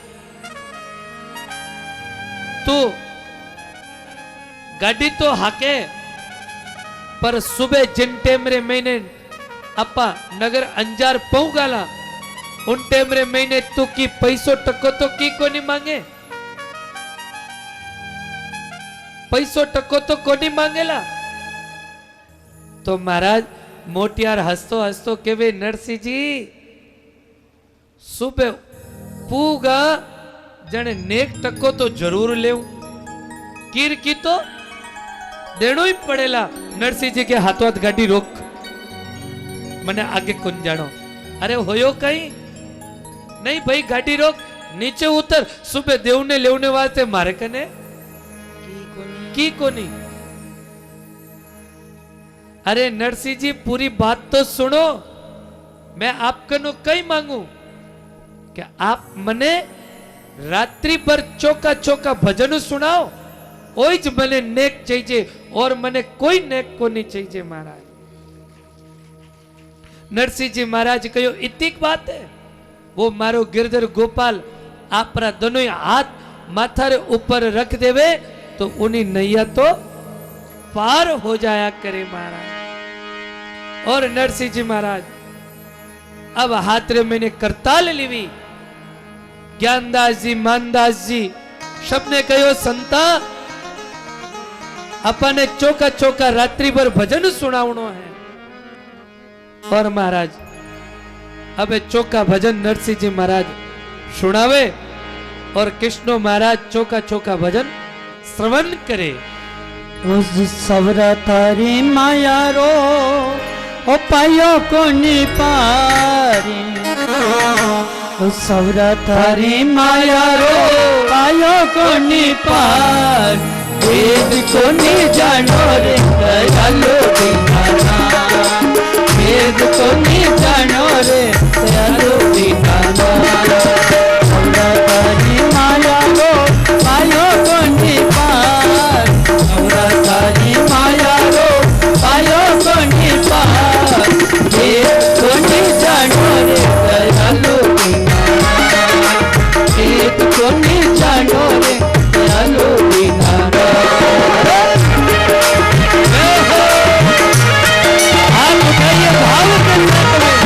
तू गाड़ी तो हाके पर सुबह जिन टेमरे महीने अपा नगर अंजार पहुंचाला उन टेमरे महीने तू की पैसो टको तो की कोनी मांगे, पैसो टको तो कोनी मांगेला। तो महाराज मोटियार हंसतो हंसतो केवे नरसिंह जी सुबह पूगा जने नेक टको तो जरूर ले कीर की तो देनो ही पड़ेला। नरसिंह जी के हाथों हाथ गाड़ी रोक मने आगे कौन जानो। अरे होयो कहीं नहीं भाई गाड़ी रोक नीचे उतर सुबह देव ने लेवने वास्ते मारे कने की कोनी। अरे नरसिंह जी पूरी बात तो सुनो, मैं आपकनो कई मांगू कि आप मने रात्रि भर चौका चौका भजन सुनाओ ओज मने नेक चाहिए और मने कोई नेक को नहीं चाहिए। महाराज नरसिंह जी महाराज कहो इतनी बात है वो मारो गिरधर गोपाल आपरा दोनों हाथ माथा रे ऊपर रख देवे तो उन्हीं नैया तो पार हो जाया करे। महाराज और नरसिंह जी महाराज अब हाथ रे मैंने करताल लीवी। ज्ञानदास जी मानदास जी सबने कहो संता अपने चौका चौका रात्रि भर भजन सुनावनो है। और महाराज अब चौका भजन नरसिंह जी महाराज सुनावे और कृष्णो महाराज चौका चौका भजन श्रवण करे। उस सवरा तारी माया रो ओ पायो कोनी पारी, उस सवरा तारी माया रो पायो कोनी पार, वेद कोनी जानो रे दयालु दीनाना, वेद कोनी जानो रे दयालु दीनाना। सवरा तारी माया रो पायो कोनी पार, सवरा तारी माया रो पायो कोनी पार, वेद कोनी जानो रे दयालु दीनाना, वेद कोनी जानो रे दयालु दीनाना। हाथ उठाइए भाव के साथ में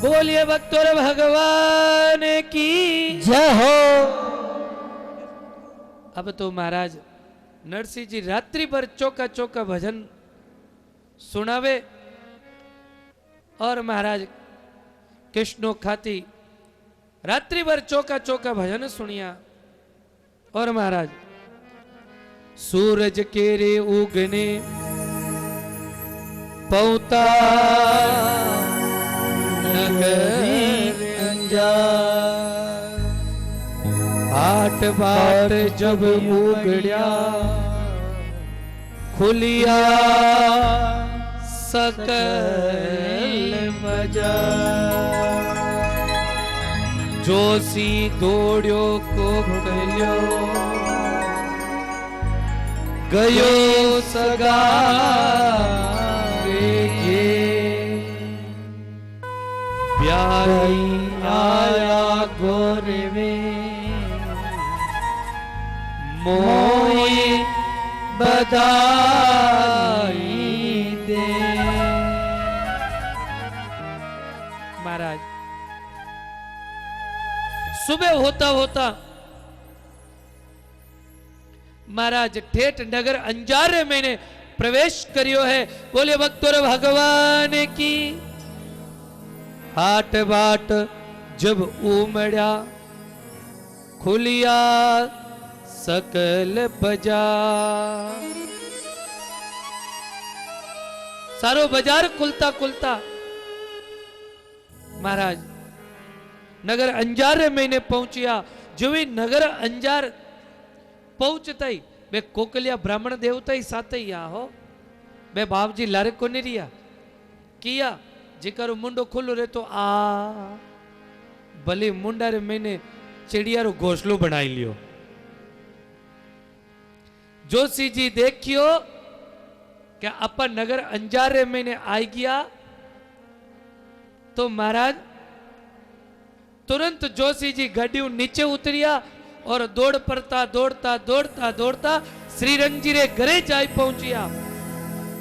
बोलिए भक्तों भगवान की जय हो। अब तो महाराज नरसिंह जी रात्रि भर चौका चौका भजन सुनावे और महाराज कृष्णो खाती रात्रि भर चौका चौका भजन सुनिया। और महाराज सूरज के रे उगने पौता नगरी अंजार, आठ बाट जब उगड़िया खुलिया सकल बाजार, जोशी दौड़ो को कलियो गयो सगा कहीं आया गोरे वे मोई बधाई दे। महाराज सुबह होता होता महाराज ठेठ नगर अंजारे मैंने प्रवेश करियो है। बोले भक्तों भगवान की हाट बाट जब उमड़ा खुलिया सकल बाजार। सारो बाजार खुलता खुलता महाराज नगर अंजार मैंने पहुंचिया। जो ही नगर अंजार पहुंचता ही बे कोकलिया ब्राह्मण देवता ही साथ ही आ हो बे बाप जी लारे को नहीं रिया किया जिकर मुंडो खुलो रे तो आ भले मुंडा रे मैंने चिड़िया रो घोसलो बनाई लियो। जोशी जी देखियो क्या अपन नगर अंजारे मैंने आई गया तो महाराज तुरंत जोशी जी गाड़ी नीचे उतरिया और दौड़ पड़ता दौड़ता दौड़ता दौड़ता श्रीरंग जी रे घरे जाई पहुंचिया।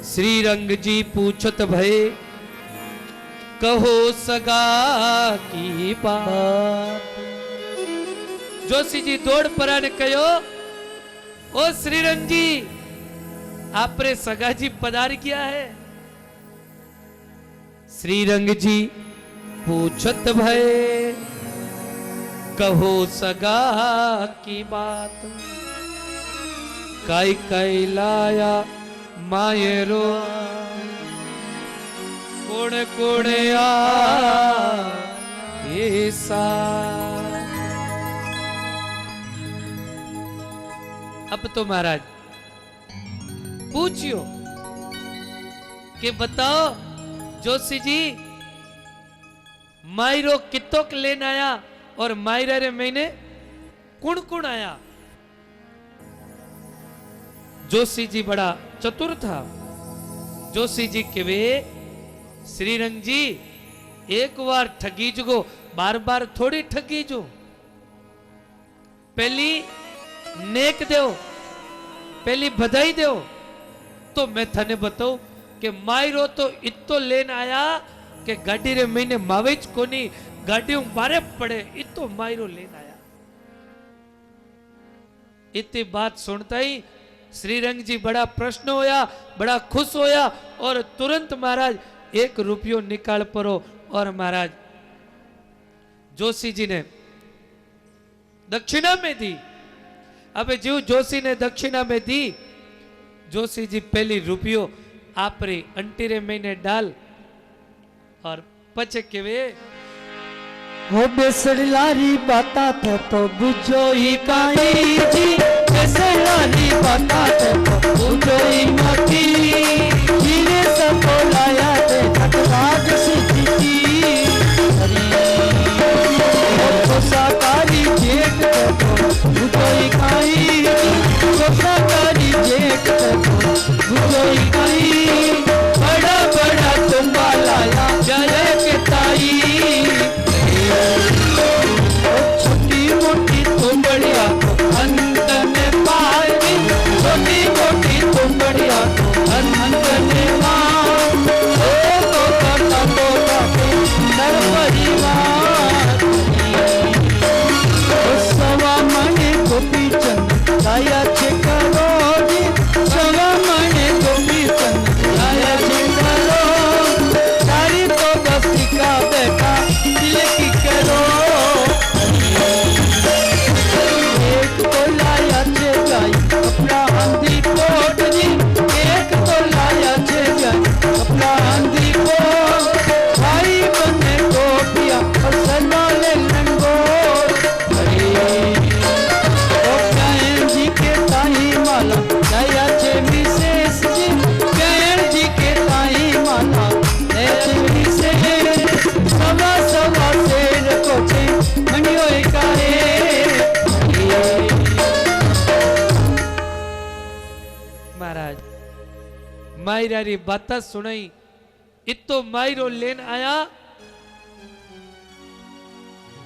श्रीरंग जी पूछत भय कहो सगा की बात। जोशी जी दौड़ पड़ा ने कहो ओ श्रीरंग जी आपरे सगा जी पधार किया है। श्रीरंग जी पूछत भय कहो सगा की बात। काई काई लाया मायरो कोड़े कोड़े ऐसा। अब तो महाराज पूछियो कि बताओ जोशी जी मायरो कितोक लेन आया और मायरा रे मैंने कुण कुण आया। जोशी जी बड़ा चतुर था। जोशी जी के वे श्रीरंग जी एक बार ठगी जुगो बार बार थोड़ी ठगी जो पहली नेक दो पहली बधाई दो तो मैं थाने बताऊं कि मायरो तो इतो लेन आया कि गाड़ी रे मैंने मावेज कोनी गाड़ी बारे पड़े इतो मायरो लेन आया। इतनी बात सुनता ही श्रीरंग जी बड़ा प्रश्न होया बड़ा खुश होया और तुरंत महाराज 1 रुपयो निकाल परो और महाराज जोशी जी ने दक्षिणा में दी। अब जीव जोशी ने दक्षिणा में दी। जोशी जी पहली रुपयो आपरे अंटीरे महीने डाल और पचे के वे हो बेसड़लारी बाता थे तो बुझो ही काई जी बेसड़लारी बाता थे तो बुझो ही मती जीने सब लाया थे ठकराग सीधी तो साकारी जेठ थे तो बुझो ही काई तो साकारी जेठ थे तो बुझो ही काई बड़ा बड़ा तुम्बा लाया जय के ताई छोटी मोटी तुमड़िया को अंत में पाई छोटी मोटी तुमड़िया को अंत में पाई तो करता तो नर परिवार सवा मने गोपी चंद लाया छे करोड़ी सवा मने गोपी चंद लाया छे करोड़ी सारी तो बस्ती का बेटा दिल की करो एक तो लाया छे गाय अपना हंदी कोट जी एक तो लाया छे गाय अपना हंदी कोट भाई बने गोपिया और सरवाले लंगोट गैर जी के ताही माला लाया छे विशेष जी गैर जी के ताही माला लाया छे विशेष सवा सवा शेर को छे मनियो एकाए महाराज मायरा री बात सुनाई इतो मायरो लेन आया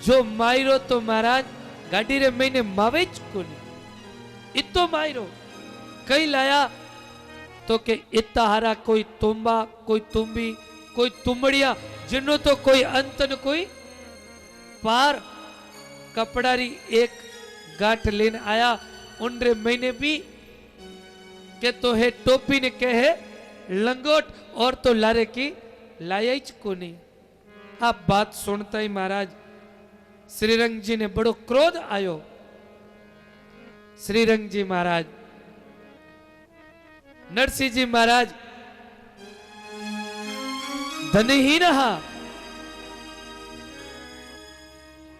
जो मायरो तो महाराज गाड़ी रे मैंने मावे ज कोनी इतो मायरो कई लाया तो के इत्ता हारा कोई तुम्बा कोई तुम्बी कोई तुमड़िया जिनो तो कोई अंत न कोई पार कपड़ारी एक गांठ लेन आया उनरे मैंने भी के तो है टोपी ने कहे लंगोट और तो लारे की लाया ही कोनी। आप बात सुनता ही महाराज श्रीरंग जी ने बड़ो क्रोध आयो। श्रीरंग जी महाराज नरसिंह जी महाराज धनहीन हा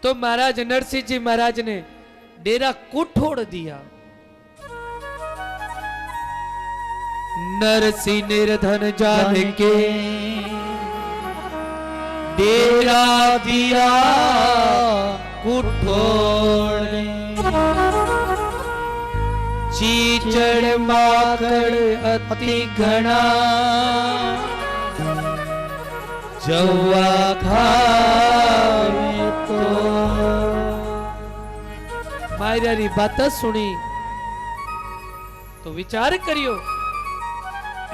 तो महाराज नरसिंह जी महाराज ने डेरा को छोड़ दिया। नरसिंह निर्धन जान के डेरा दिया कुठोड़ चीचड़ माकड़ अति घना जवा खावे तो मायरी बात सुनी तो विचार करियो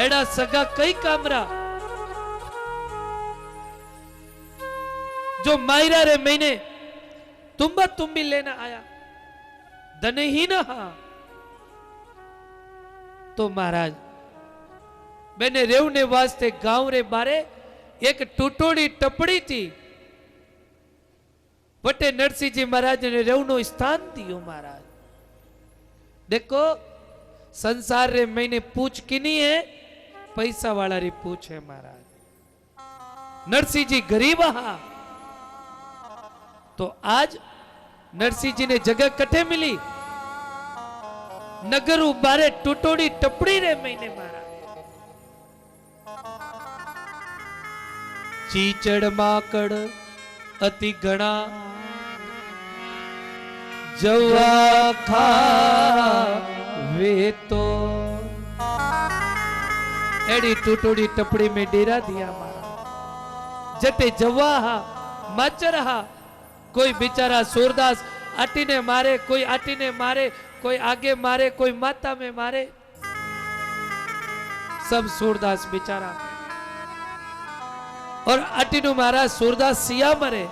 एड़ा सगा कई कामरा जो मायरा रे मैंने तुम्बा तुम्बी लेना आया धन ही ना हा तो महाराज मैंने रेवने वास्ते गांव रे बारे एक टूटोड़ी टपड़ी थी बटे नरसिंह जी महाराज ने रेवनो स्थान दियो। महाराज देखो संसार रे मैंने पूछ किनी है पैसा वाला री पूछ है। महाराज नरसिंह जी गरीब हा तो आज नरसिंह जी ने जगह कटे मिली नगर उबारे टूटोड़ी टपड़ी रे मैंने मारा चीचड़ माकड़ अति घना जवा खावे तो एड़ी टूटोड़ी टपड़ी में डेरा दिया मारा जटे जवा हा माचर हा कोई बेचारा सूरदास आटी ने मारे कोई आटी ने मारे कोई आगे मारे कोई माता में मारे सब सूरदास बेचारा और आटी नु मारा सूरदास सिया मरे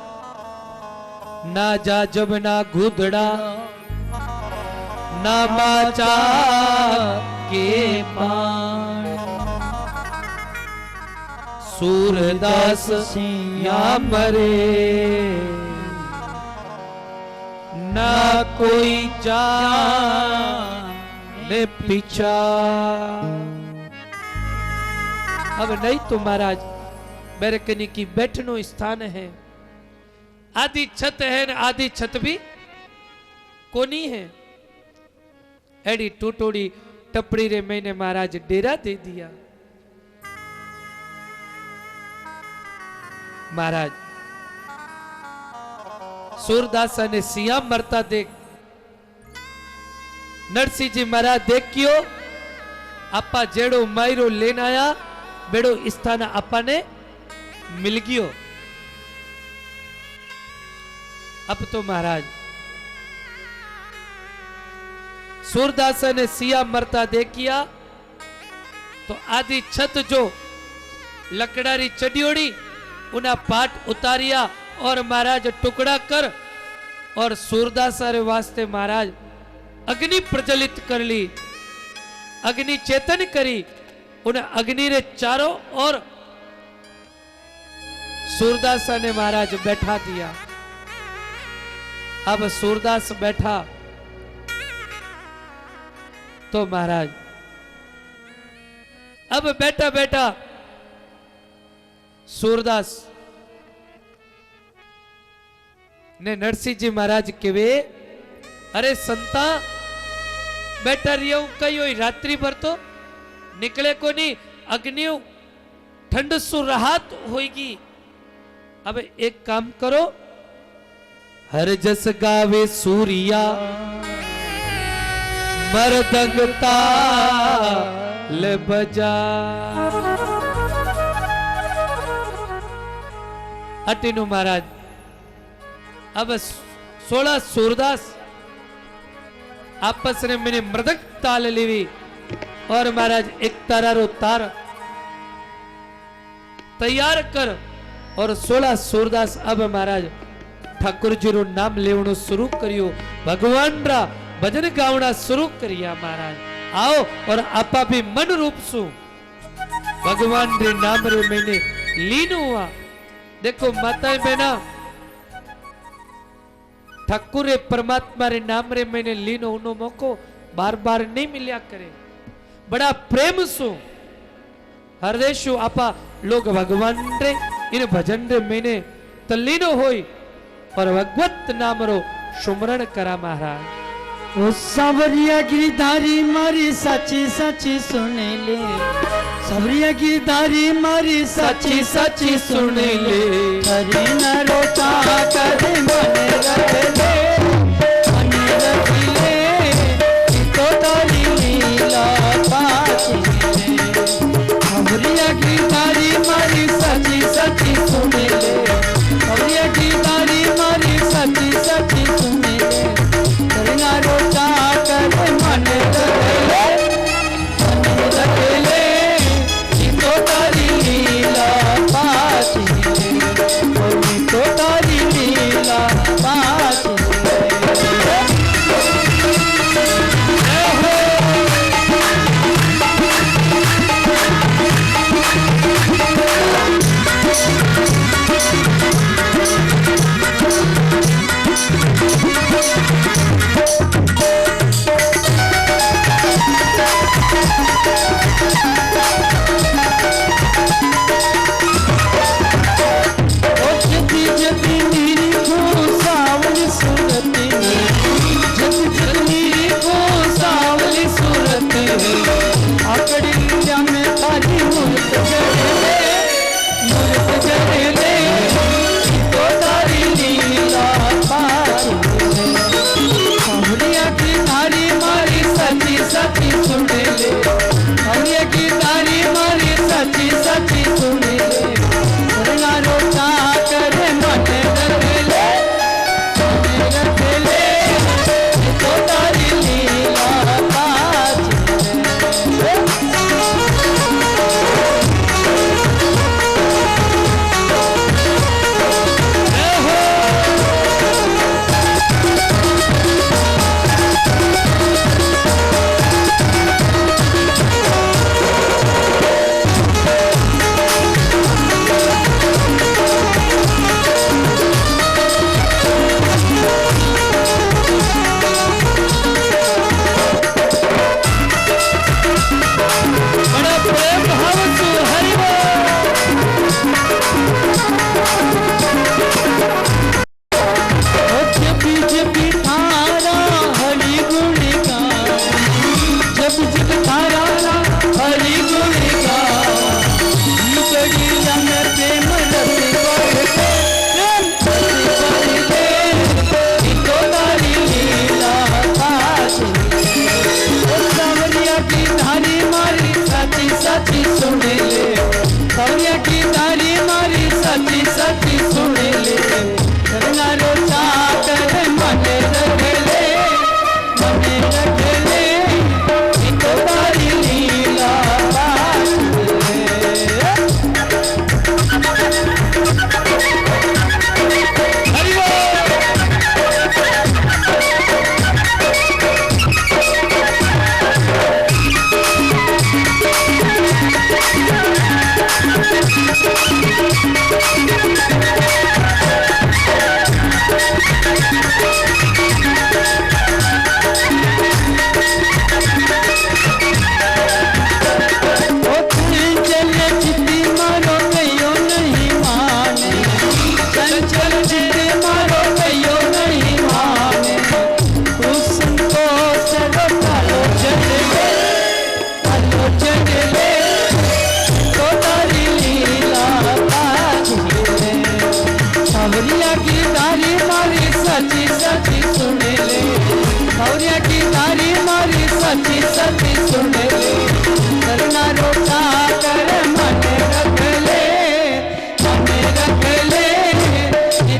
ना जा जब ना घुदड़ा ना माचा के पान सूरदास सिया मरे ना कोई जाने पीछा। अब नहीं तो महाराज मेरे कनी की बैठनो स्थान है आधी छत है न आधी छत भी कोनी है एडी टूटोड़ी टपड़ी रे मैंने महाराज डेरा दे दिया। महाराज सूरदास ने सिया मरता देख नरसिंह जी महाराज देखियो आपा जेड़ो मायरो लेन आया बेड़ो स्थान आपा ने मिल गयो। अब तो महाराज सूरदास ने सिया मरता देखिया तो आधी छत जो लकड़ारी चडियोड़ी उना पाट उतारिया और महाराज टुकड़ा कर और सूरदास रे वास्ते महाराज अग्नि प्रज्वलित कर ली अग्नि चेतन करी उन अग्नि रे चारों और सूरदास ने महाराज बैठा दिया। अब सूरदास बैठा तो महाराज अब बैठा बैठा सूरदास ने नरसिंह जी महाराज केवे अरे संता बैठा रियो कई हुई रात्रि भर तो निकले को नहीं अग्नि ठंड सु राहत होगी। अब एक काम करो हर जस गावे सूरिया मरदंग ताल बजा अटीनु महाराज अब 16 सूरदास आपस में मैंने मृदक ताल लीवी और महाराज एक तारारो तार तैयार कर और 16 सूरदास अब महाराज ठाकुर जी रो नाम लेवणो शुरू करियो भगवान रा भजन गावना शुरू करिया महाराज आओ और आपा भी मन रूप सु भगवान रे नाम रे मैंने लीन हुआ। देखो माताएं बहना ठाकुर रे परमात्मा रे नाम रे मैंने लीन होनो मौको बार बार नहीं मिलिया करे बड़ा प्रेम सु हृदय सु आपा लोग भगवान रे इन भजन रे मैंने तल्लीनो होई और भगवत नाम रो सुमरण करा महाराज। ओ सावरिया गिरधारी मारी सची सची सुन ले सावरिया गिरधारी मारी सची सची सुन ले हरि न रोता करे मन रख ले तो तारी लीला पाची ले सावरिया गिरधारी मारी सची सची सुन ले सावरिया गिरधारी मारी सची सची सुन ले करना रोता कर मन रखले तो तारी लीला पाची तो तारी लीला पाची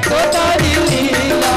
तो तारी लीला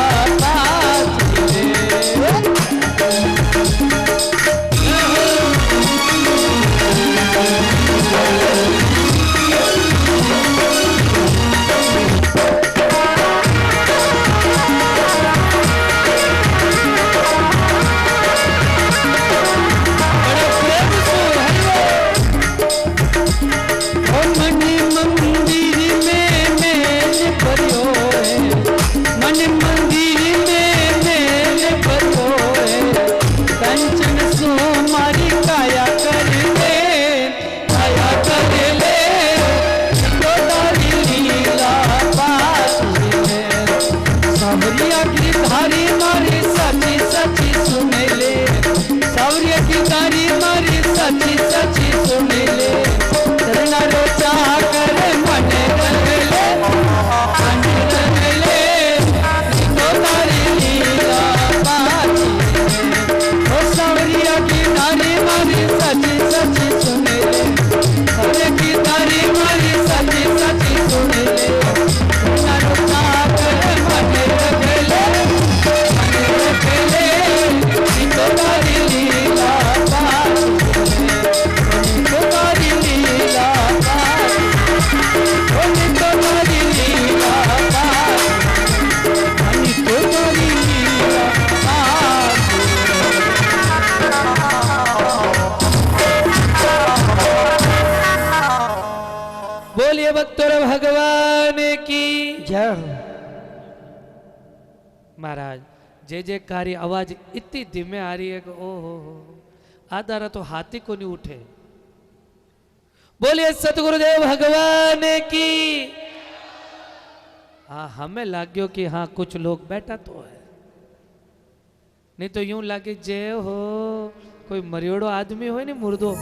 रो चाकर मन रंगले मन रंगले तो तारी लीला बाजी ओ सावरिया की नारी मारी सची सची सुन ले सावरिया की नारी मारी सची सची सुन ले रो चाकर मन रंगले तो तारी लीला बाजी तो तारी लीला बाजी तो तारी लीला बाजी तो तारी लीला बोलिए भक्तों भगवान की जय महाराज। जे जे कार्य आवाज इतनी धीमे आ रही है कि ओहो आधारा तो हाथी को नहीं उठे। बोलिए सतगुरुदेव भगवान की। हाँ हमें लाग्यो कि हाँ कुछ लोग बैठा तो है, नहीं तो यूं लागे जय हो कोई मरियोड़ो आदमी हो नहीं मुर्दो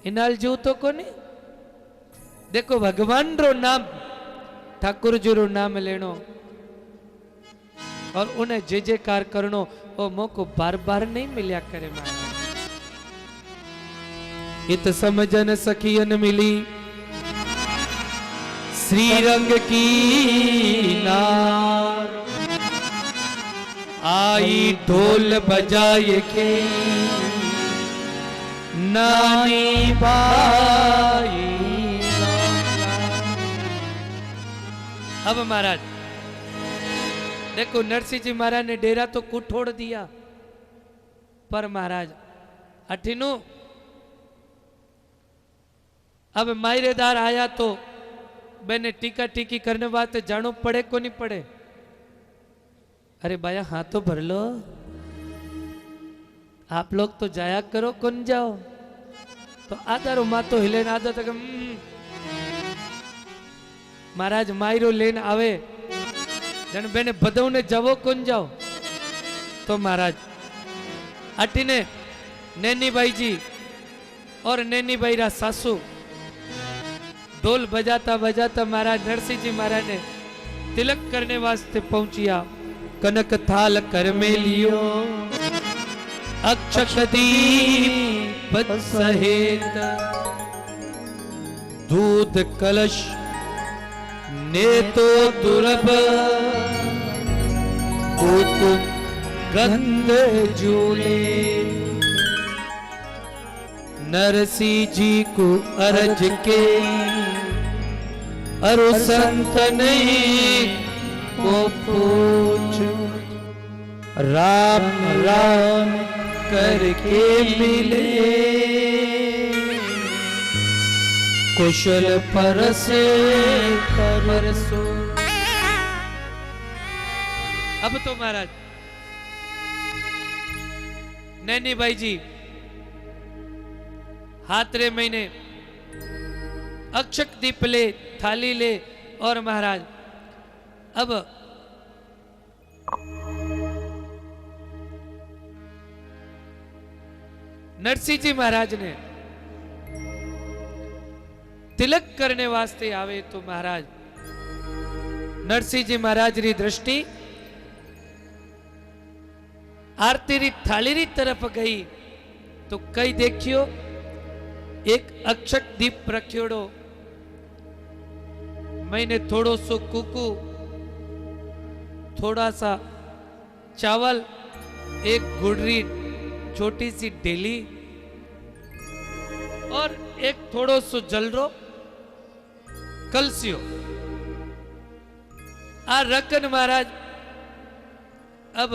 इनाल जीव तो को नहीं। देखो भगवान रो नाम ठाकुर जी रो नाम लेनो और उन्हें जे जे कार करनो वो मौको बार बार नहीं मिलिया करे महाराज। इत समझन सखियन मिली श्री रंग की नार आई ढोल बजाए के नानी बाई। अब महाराज देखो नरसिंह जी महाराज ने डेरा तो कुठोड़ दिया, पर महाराज अठिनु अब मायरेदार आया तो मैंने टीका टीकी करने वास्ते जानो पड़े को नहीं पड़े। अरे भैया हाँ तो भर लो, आप लोग तो जाया करो कौन जाओ। तो आधा रो मा तो हिले ना आधा तक महाराज मायरो लेन आवे जन बेने बदव ने जावो कौन जाओ। तो महाराज अटिने नैनी भाई जी और नैनी भाई रा सासू ढोल बजाता बजाता महाराज नरसिंह जी महाराज ने तिलक करने वास्ते पहुंचिया। कनक थाल कर में लियो अक्षदीप सहित दूध कलश ने तो दुर्लभ कुकुम गंध झूले। नरसिंह जी को अर्ज के अरु संत नहीं को पूछ राम राम करके मिले कुशल परसे परसो। अब तो महाराज नैनी भाई जी हाथरे महीने अक्षक दीप ले थाली ले और महाराज अब नरसिंह जी महाराज ने तिलक करने वास्ते आवे तो महाराज नरसिंह जी महाराज री दृष्टि आरती री थाली री तरफ गई तो कई देखियो एक अक्षक दीप रखियोड़ो। मैंने थोड़ो सो कुकू थोड़ा सा चावल एक गुड़री छोटी सी डेली और एक थोड़ो सो जलरो कलसियो आ रकन महाराज। अब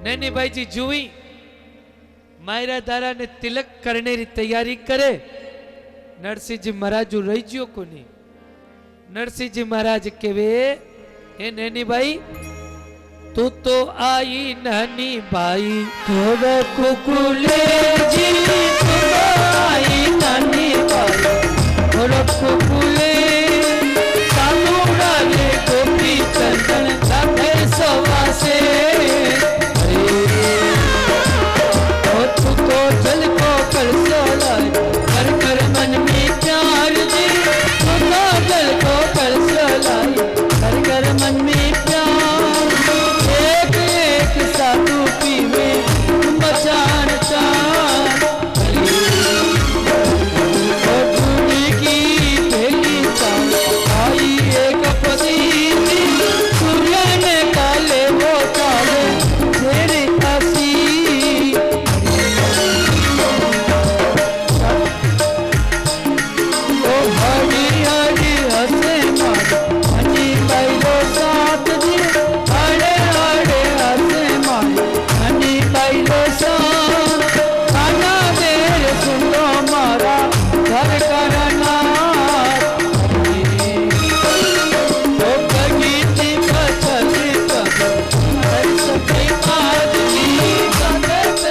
नैनी भाई जी जुई मायरा दारा ने तिलक करने री तैयारी करे। नरसिंह जी महाराज जो रही जियो को नहीं। नरसिंह जी महाराज के वे ए नैनी भाई तू तो आई नैनी भाई थोड़ा कुकुले जी तू तो आई नैनी भाई थोड़ा कुकुले सालू डाले गोपी चंदन लागे सवा से। तू तो जल को कर सोला कर कर करना लोकगीत प्रचलित हर सभी काज की भगत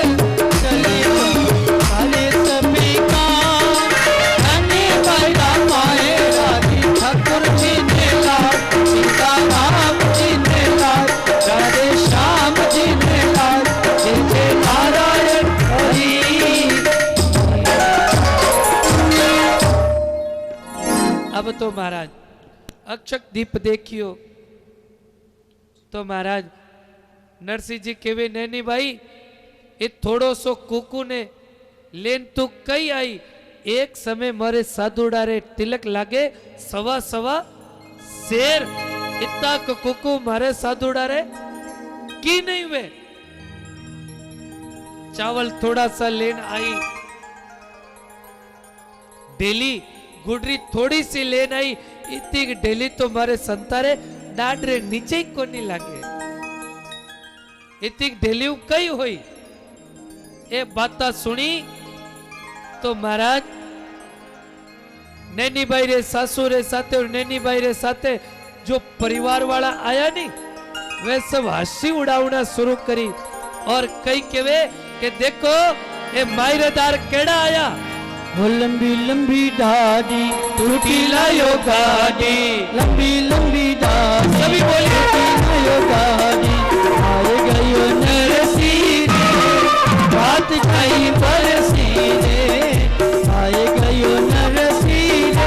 चली हरे सभी काम धनी भैया माए राधी ठाकुर जी ने लाल सीता राम जी ने लाल राधे श्याम जी ने लाल जय जय नारायण हरि। अब तो महाराज अक्षक दीप देखियो तो महाराज नरसिंह जी केवे नैनी भाई ये थोड़ो सो कुकू ने लेन तू कई आई एक समय मारे साधुड़ा रे तिलक लागे सवा सवा शेर इतना को कुकू मारे साधुड़ा रे की नहीं हुए चावल थोड़ा सा लेन आई डेली गुडरी थोड़ी सी लेन आई इतनी डेली तो मारे संतारे डाडरे नीचे ही को नहीं लागे इतनी डेली कई हुई ए बात सुनी तो महाराज नैनी भाई रे सासू रे साथे और नैनी भाई रे साथे जो परिवार वाला आया नहीं वे सब हंसी उड़ाउना शुरू करी और कई केवे के देखो ये मायरेदार केड़ा आया वो लंबी लंबी दाढ़ी टूटी लायो गाड़ी लंबी लंबी दाढ़ी सभी बोलिए लायो गाड़ी आए गयो नरसिंह बात कई बरसी रे आए गयो नरसिंह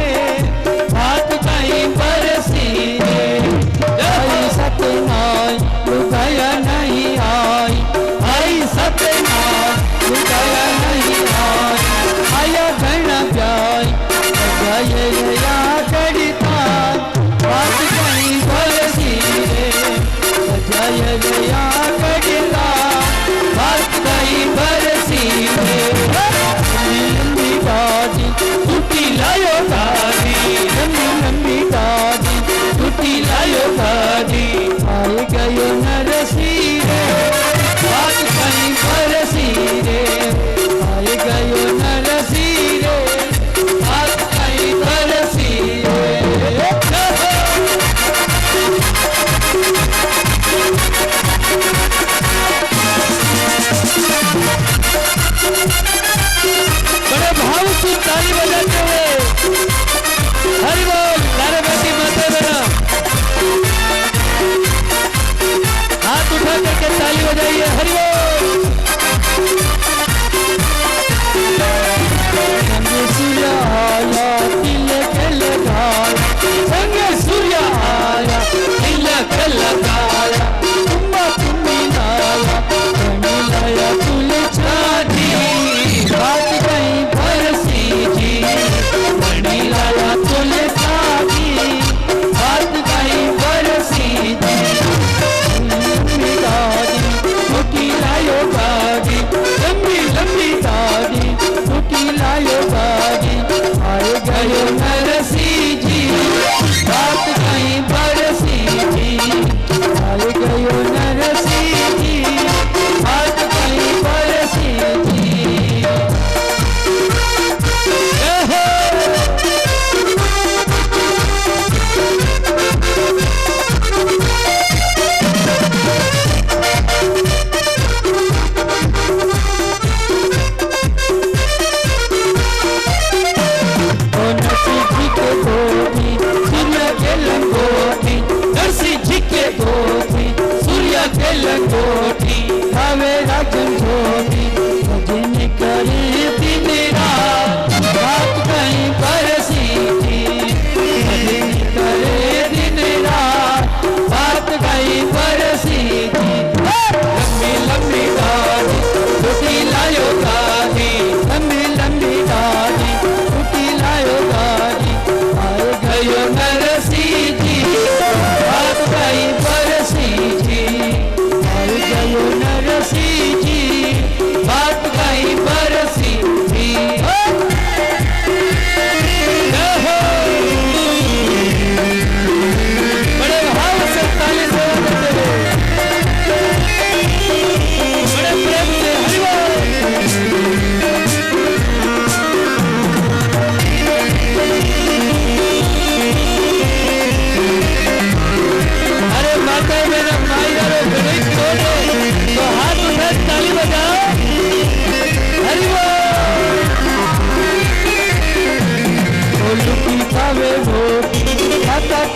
बात कई बरसी रे आई सतनाम रुकया नहीं आई आई सतनाम रुकया नहीं आई आया गण प्याय जय जया करिता बात कहीं बरसी रे जय जया करिता बात कहीं बरसी रे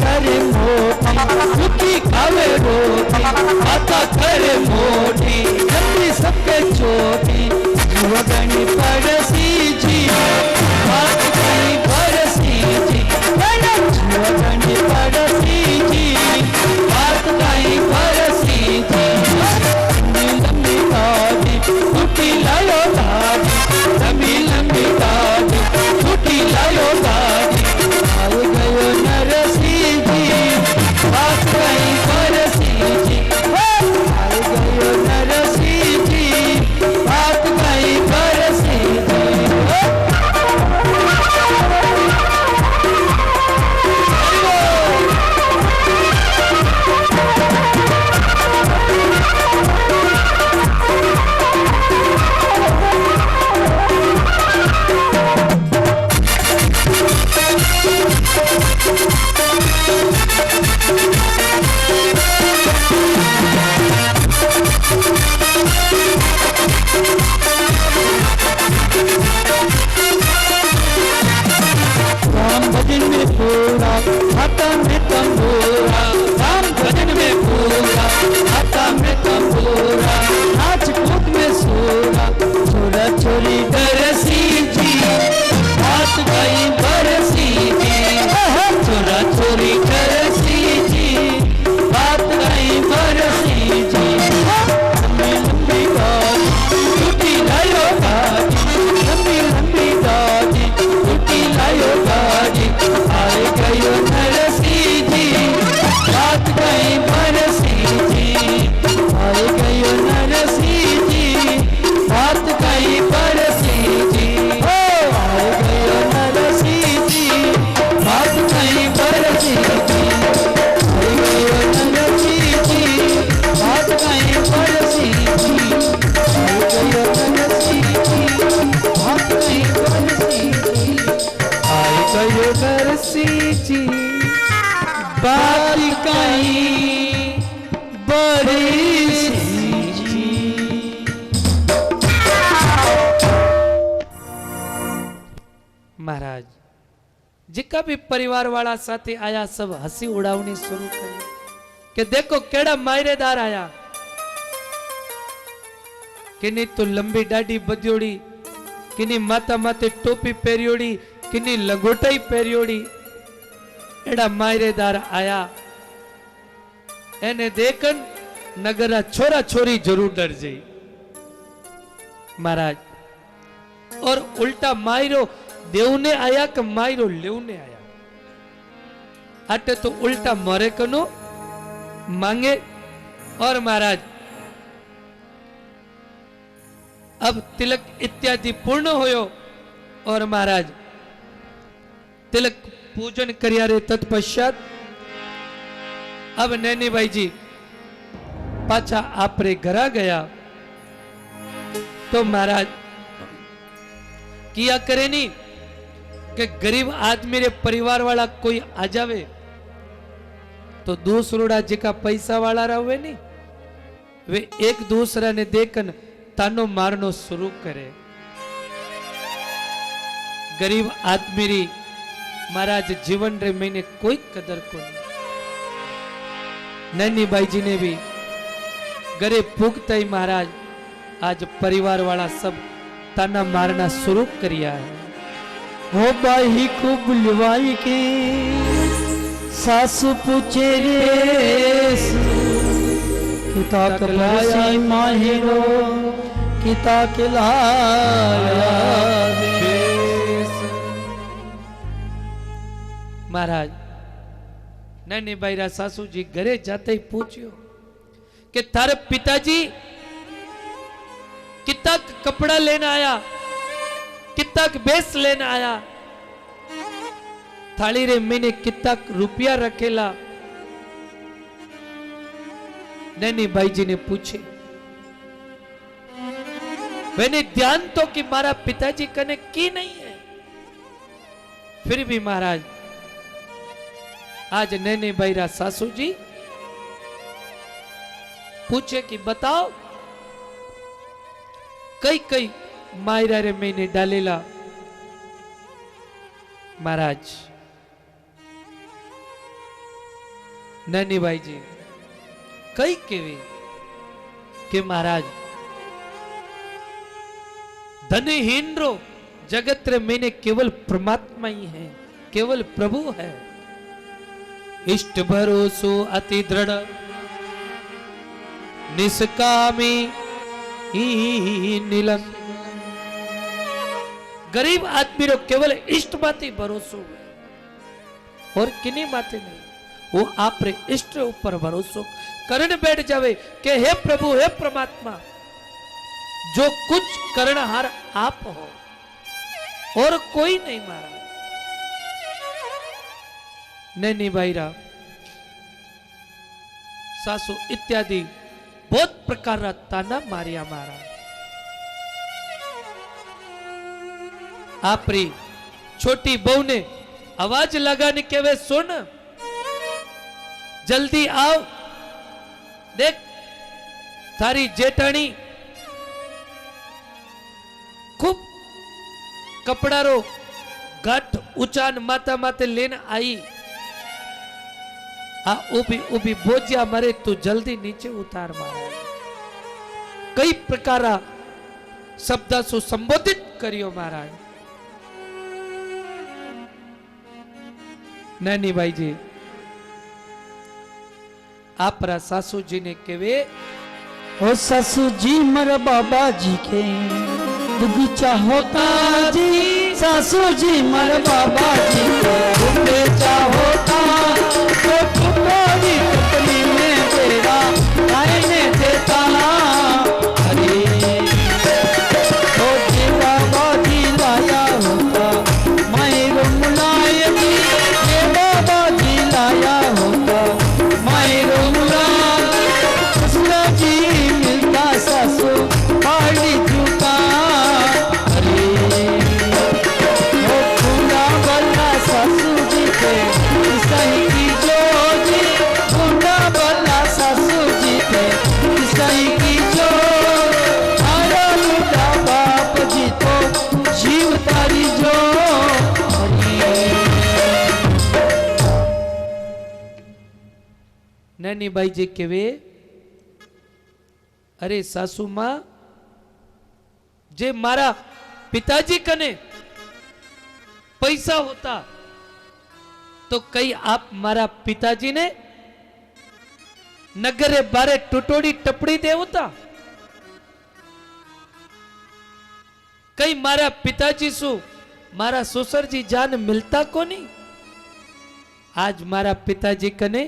करे मोटी सुखी खावे रोटी माता करे मोटी लंबी सबके चोटी जुवगणी पड़सी जी बात कहीं बरसी जी जुवगणी पड़सी जी बात कहीं बरसी जी लंबी दादी छुट्टी लायो दादी लंबी लंबी दादी छुट्टी लायो दादी आए गयो नरसी जी बात कहीं बरसी जी आए गयो नरसी जी बात कहीं बरसी जी राम भजन में पूरा हाथा में तंबूरा राम भजन में पूरा हाथा में तंबूरा नाच कूद में सूरा छोरा छोरी बरसी जी बात गई बरसी जी छोरा छोरी बरसी जी बात गई बरसी जी लंबी लंबी दादी छुट्टी लायो दादी लंबी लंबी दादी छुट्टी लायो दादी आए गयो नरसी जी बात गई बरसी जी आए गयो नरसी जी बात गई बरसी जी आए गयो नरसी जी बात गई बरसी जी आए गयो नरसी जी बात गई बरसी जी आए गयो नरसी जी बात गई बरसी जी आए गयो नरसी जी बात कहीं बरसी जी। महाराज जिका भी परिवार वाला साथी आया सब हंसी उड़ावनी शुरू करी कि देखो केड़ा मायरेदार आया किनी तो लंबी डाडी बदियोड़ी किनी माता माथे टोपी पेरियोड़ी किनी लंगोटाई पेरियोड़ी एड़ा मायरेदार आया एने देखन नगरा छोरा छोरी जरूर डर जाई महाराज और उल्टा मायरो देवने आया कि मायरो लेवने आया अटे तो उल्टा मरे कनो मांगे और महाराज अब तिलक इत्यादि पूर्ण होयो और महाराज तिलक पूजन करिया रे तत्पश्चात अब नैनी भाई जी पाछा आपरे घरा गया तो महाराज किया करे नहीं कि गरीब आदमी रे परिवार वाला कोई आ जावे तो दूसरोड़ा जिका पैसा वाला रहे नहीं वे एक दूसरा ने देखन तानो मारनो शुरू करे गरीब आदमी री महाराज जीवन रे मैंने कोई कदर को नहीं नैनी भाई जी ने भी गरीब पुगता ही महाराज आज परिवार वाला सब ताना मारना शुरू करिया है हो बाही को बुलवाई के सासु पूछे रे किता कलाया माहिरो किता खिलाया महाराज नैनी भाईरा सासू जी घरे जाते ही पूछियो कि थारे पिताजी कितना कपड़ा लेना आया कितना बेस लेना आया थाली रे मैंने कितना रुपया रखेला नैनी भाई जी ने पूछे मैंने ध्यान तो कि मारा पिताजी कने की नहीं है फिर भी महाराज आज नैनी भाईरा सासू जी पूछे कि बताओ कई कई मायरा रे मैंने डालेला महाराज नैनी भाई जी कई केवी कि महाराज धनहीन रो जगत रे मैंने केवल परमात्मा ही है, केवल प्रभु है। इष्ट भरोसो अति दृढ़ निष्कामी नीलम। गरीब आदमी रो केवल इष्ट माते भरोसो है और किन्हीं माते नहीं। वो आप रे इष्ट ऊपर भरोसो करने बैठ जावे कि हे प्रभु हे परमात्मा जो कुछ करणहार आप हो और कोई नहीं मारा। नैनी भाईरा सासू इत्यादि बहुत प्रकार ताना मारिया मारा। आपरी छोटी बहू ने आवाज लगाने के वे सुन जल्दी आओ, देख थारी जेठानी खूब कपड़ा रो गाठ उचान माता माते लेन आई। आ उभी उभी बोझिया मरे तू जल्दी नीचे उतार मारा। कई प्रकार शब्द सु संबोधित करियो महाराज। नैनी भाई जी आप सासू जी ने केवे ओ सासू जी मर बाबा जी के बगीचा होता जी। सासू जी मर बाबा जी के बगीचा होता तो तुम्हारी टपली में तेरा आईने देता। अरे ओ जी बाबा जी लाया होता मायरो मुलायमी। ये बाबा जी लाया होता मायरो मुलायमी। ससुरा जी मिलता सासू पाली झूठा। अरे ओ पूरा बल्ला सासू जी पे सही की जो जी। पूरा बल्ला सासू जी पे सही की जो। आया लूटा बाप जी तो जीव तारी जो। नैनी भाई जी केवे अरे सासू मां जे मारा पिताजी कने पैसा होता तो कई आप मारा पिताजी ने नगरे बारे टुटोड़ी टपड़ी देवता। कई मारा पिताजी सु मारा ससुर जी जान मिलता कोनी। आज मारा पिताजी कने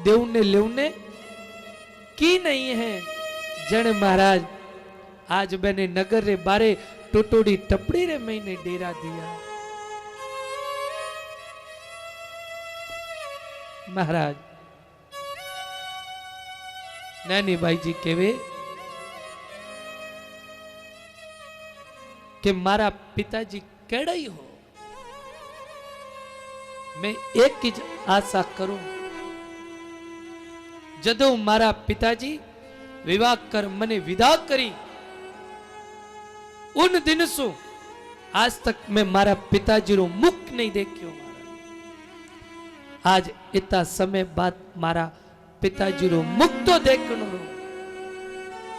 देवने लेवने की नहीं है। जन महाराज आज मैंने नगर रे बारे टुटोड़ी टपड़ी रे मैंने डेरा दिया। महाराज नैनी भाई जी केवे कि मारा पिताजी केड़ा ही हो। मैं एक ही आशा करूं जदों मारा पिताजी विवाह कर मने विदा करी उन दिन सु आज तक मैं मारा पिताजी रो मुख नहीं देखियो। आज इतना समय बाद मारा पिताजी रो मुख तो देखनो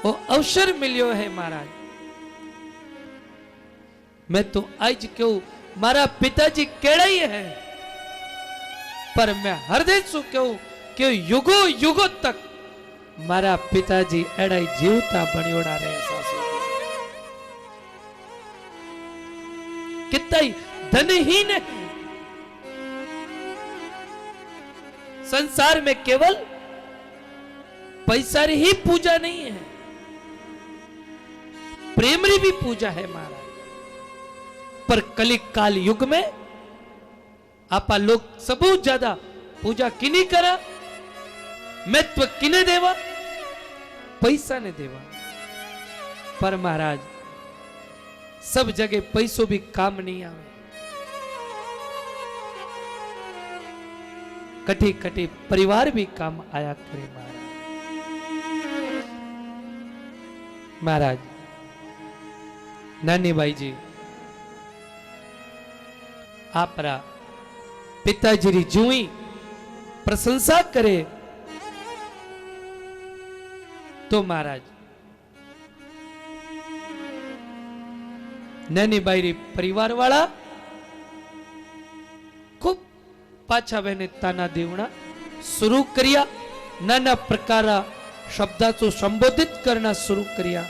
वो अवसर मिलियो है महाराज। मैं तो आज क्यों मारा पिताजी केड़ा ही है पर मैं हृदय सु क्यों कि युगो युगो तक मारा पिताजी एड़ा जीवता बनियोड़ा रहे। सासू कितना ही धनहीन है। संसार में केवल पैसा री ही पूजा नहीं है, प्रेम री भी पूजा है महाराज। पर कलिक काल युग में आपा लोग सबू ज्यादा पूजा किनी करा, महत्व किने देवा, पैसा ने देवा। पर महाराज सब जगह पैसों भी काम नहीं आवे। कटी कटी परिवार भी काम आया करे महाराज। नानी भाई जी आपरा पिताजी री जुई प्रशंसा करे तो महाराज नैनी बाई परिवार वाला खूब पाछा वेने ताना देवना शुरू करिया, नाना प्रकार शब्दाचो संबोधित करना शुरू करिया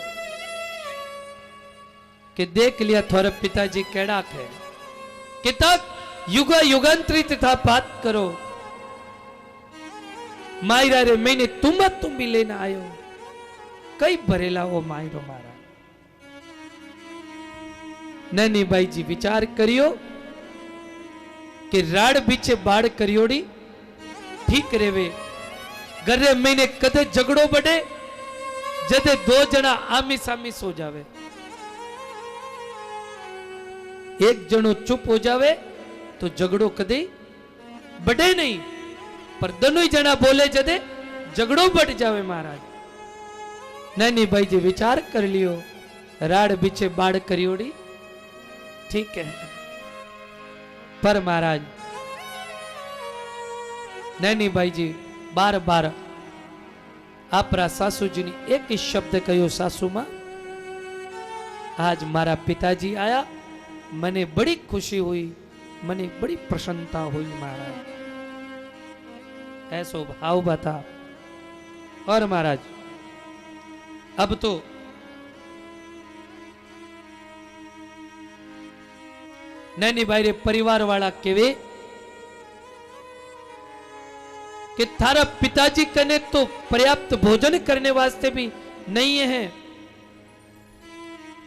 कि देख लिया थोड़े पिताजी केड़ा है कि तक युगा युगांतरी तथा बात करो मायरा रे मैंने तुम भी लेना आयो कई भरेला वो मायरो मारा। नैनी बाई जी विचार करियो कि राड बीचे बाड़ करियोड़ी ठीक रेवे गरे मैंने कदे झगड़ो बढ़े जदे दो जना आमी सामी सो जावे, एक जनो चुप हो जावे तो झगड़ो कदे बढ़े नहीं, पर दोनों जना बोले जदे झगड़ो बढ़ जावे महाराज। नैनी भाई जी विचार कर लियो राड बीचे बाड़ करियोड़ी ठीक है, पर महाराज नैनी भाई जी बार बार आपरा सासू जी ने एक ही शब्द कहो, सासू मां आज मारा पिताजी आया मने बड़ी खुशी हुई, मने बड़ी प्रसन्नता हुई महाराज, ऐसो भाव बता। और महाराज अब तो नैनी भाई रे परिवार वाला केवे कि थारा पिताजी कने तो पर्याप्त भोजन करने वास्ते भी नहीं है,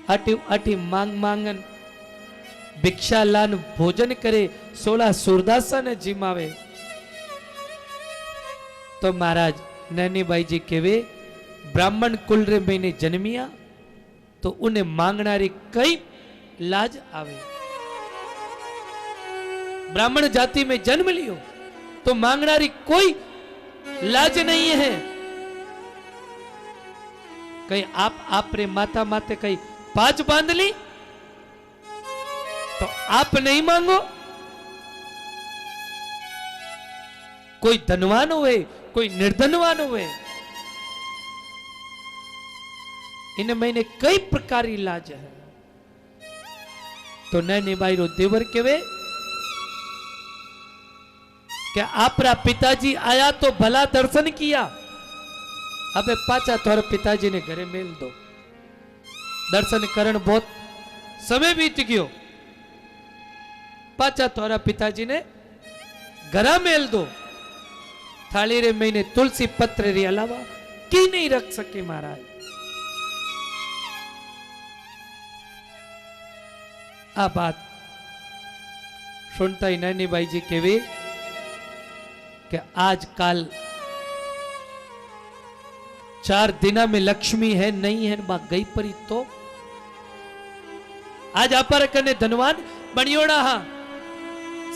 अटी अटी मांग मांगन भिक्षा लान भोजन करे 16 सूरदासा ने जिमावे। तो महाराज नैनी भाई जी केवे ब्राह्मण कुल रे मैंने जन्मिया तो उन्हें मांगनारी कई लाज आवे, ब्राह्मण जाति में जन्म लियो तो मांगनारी कोई लाज नहीं है। कहीं आप रे माता माते कहीं पांच बांध ली तो आप नहीं मांगो, कोई धनवान हुए कोई निर्धनवान हुए, इन महीने कई प्रकार की लाज है। तो नैनी बाई रो देवर केवे कि आपरा पिताजी आया तो भला दर्शन किया, अबे पाचा थोड़े पिताजी ने घरे मेल दो, दर्शन करण बहुत समय बीत गयो, पाचा थोड़ा पिताजी ने घरा मेल दो, थाली रे महीने तुलसी पत्र रे अलावा की नहीं रख सके महाराज। आ बात सुनता ही नैनी बाई जी केवे कि आज काल 4 दिना में लक्ष्मी है नहीं है बा गई परी तो आज आप कने धनवान बनियोड़ा हा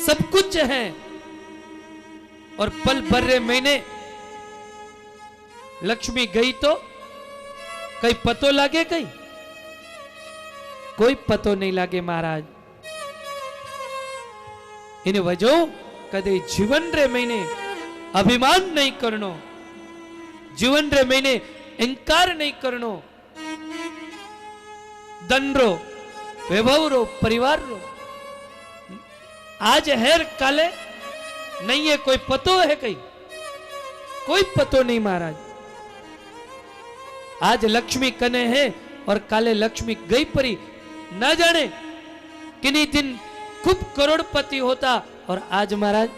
सब कुछ है और पल भर रे महीने लक्ष्मी गई तो कई पतो लागे, कहीं कोई पतो नहीं लागे महाराज। इन वजह कदे जीवन रे महीने अभिमान नहीं करनो, जीवन रे महीने इंकार नहीं करनो, धन रो वैभव रो परिवार रो आज है काले नहीं है, कोई पतो है कहीं कोई पतो नहीं महाराज। आज लक्ष्मी कने है और काले लक्ष्मी गई परी ना जाने किन्हीं दिन खूब करोड़पति होता और आज महाराज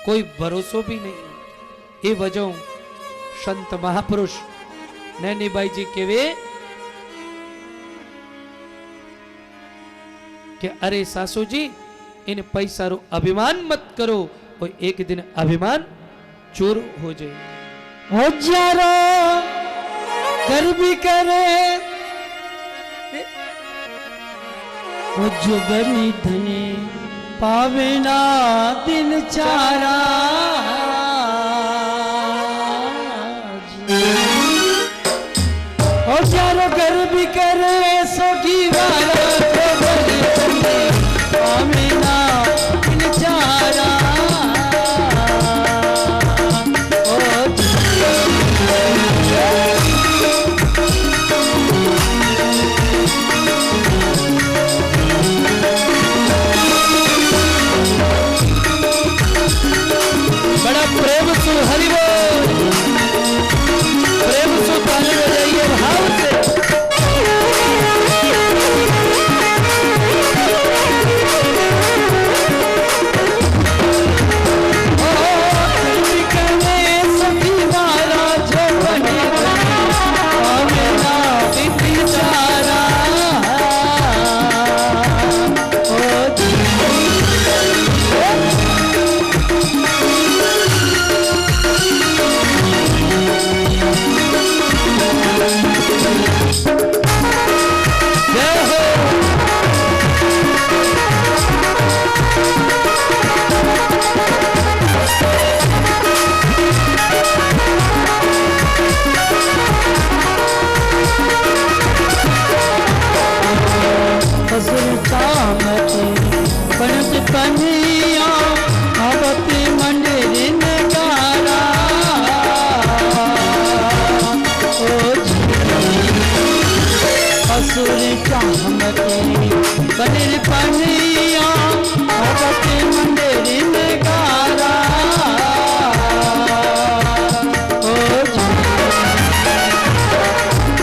कोई भरोसो भी नहीं। ये वजह संत महापुरुष नैनी बाई जी केवे कि अरे सासू जी इन पैसा रो अभिमान मत करो, कोई एक दिन अभिमान चूर हो जाए। हजारो कर भी करे जो बड़ी धने पावे ना दिन चारा, हजारो कर भी करे सोगी वाला जो बड़ी धने पावे ना दिन चारा। पनीर पनिया भगवती मंदिर में गारा ओ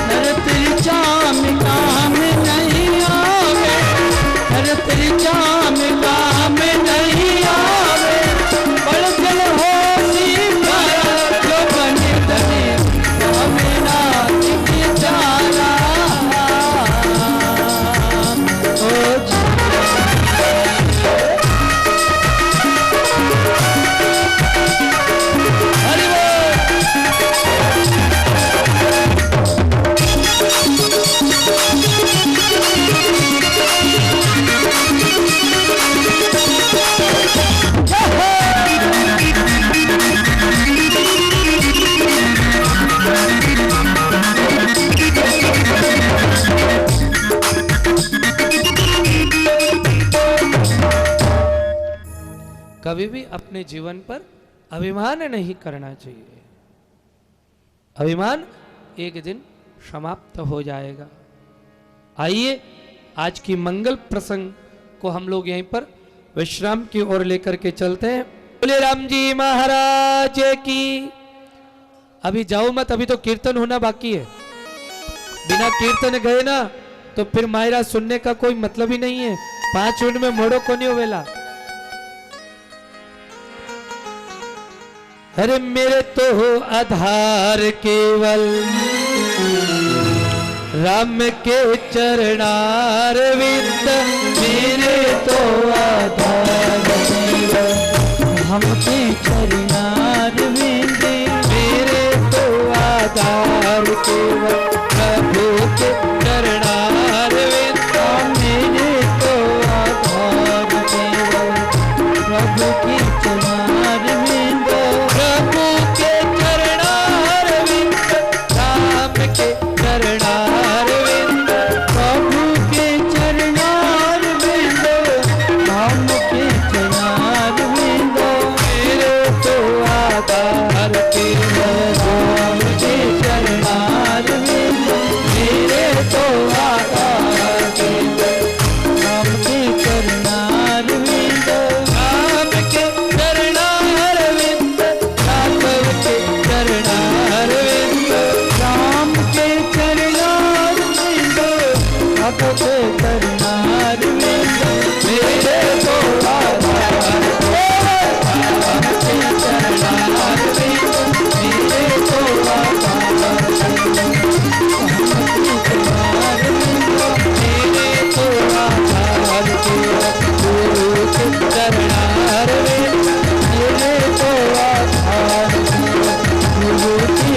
नर तेरी चाम काम नहीं आवे नर तेरी चाम काम नहीं आवे बड़ जल हो जो बने तने हमें नाथ की चारा ओ हरि कभी भी अपने जीवन पर अभिमान नहीं करना चाहिए। अभिमान एक दिन समाप्त हो जाएगा। आइए आज की मंगल प्रसंग को हम लोग यहीं पर विश्राम की ओर लेकर के चलते हैं। बोले राम जी महाराज की। अभी जाओ मत, अभी तो कीर्तन होना बाकी है। बिना कीर्तन गए ना तो फिर मायरा सुनने का कोई मतलब ही नहीं है। 5 मिनट में मोड़ो को नहीं होवेला। अरे मेरे तो हो आधार केवल राम के चरणार विंद मेरे तो आधार केवल हमके चरणार विंद मेरे तो आधार केवल प्रभु के चरणार विंद मेरे तो आधार केवल प्रभु की चरणार विंद प्रभु के चरणार विंद राम के चरणार विंद प्रभु के चरणार विंद राम के चरणार विंद मेरे तो आधार केवल राम के चरणार विंद मेरे तो आधार केवल राम के चरणार विंद राम के चरणार विंद राघव के चरणार विंद राम के चरणार विंद भगत चरणार विंद मेरे तो आधार राम के चरणार विंद मेरे तो आधार चरणार विंद मेरे तो आधार केवल गुरु के चरणार विंद मेरे तो आधार गुरु की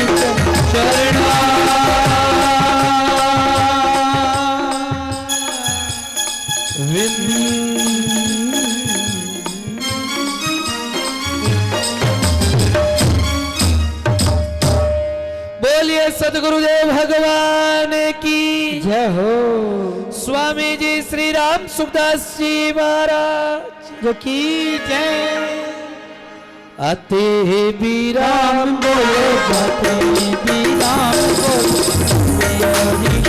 बोलिए सदगुरुदेव भगवान की जय हो स्वामी जी श्री राम सुखदास जी महाराज जो की जय अति भी राम बोलो जाते भी राम बोलो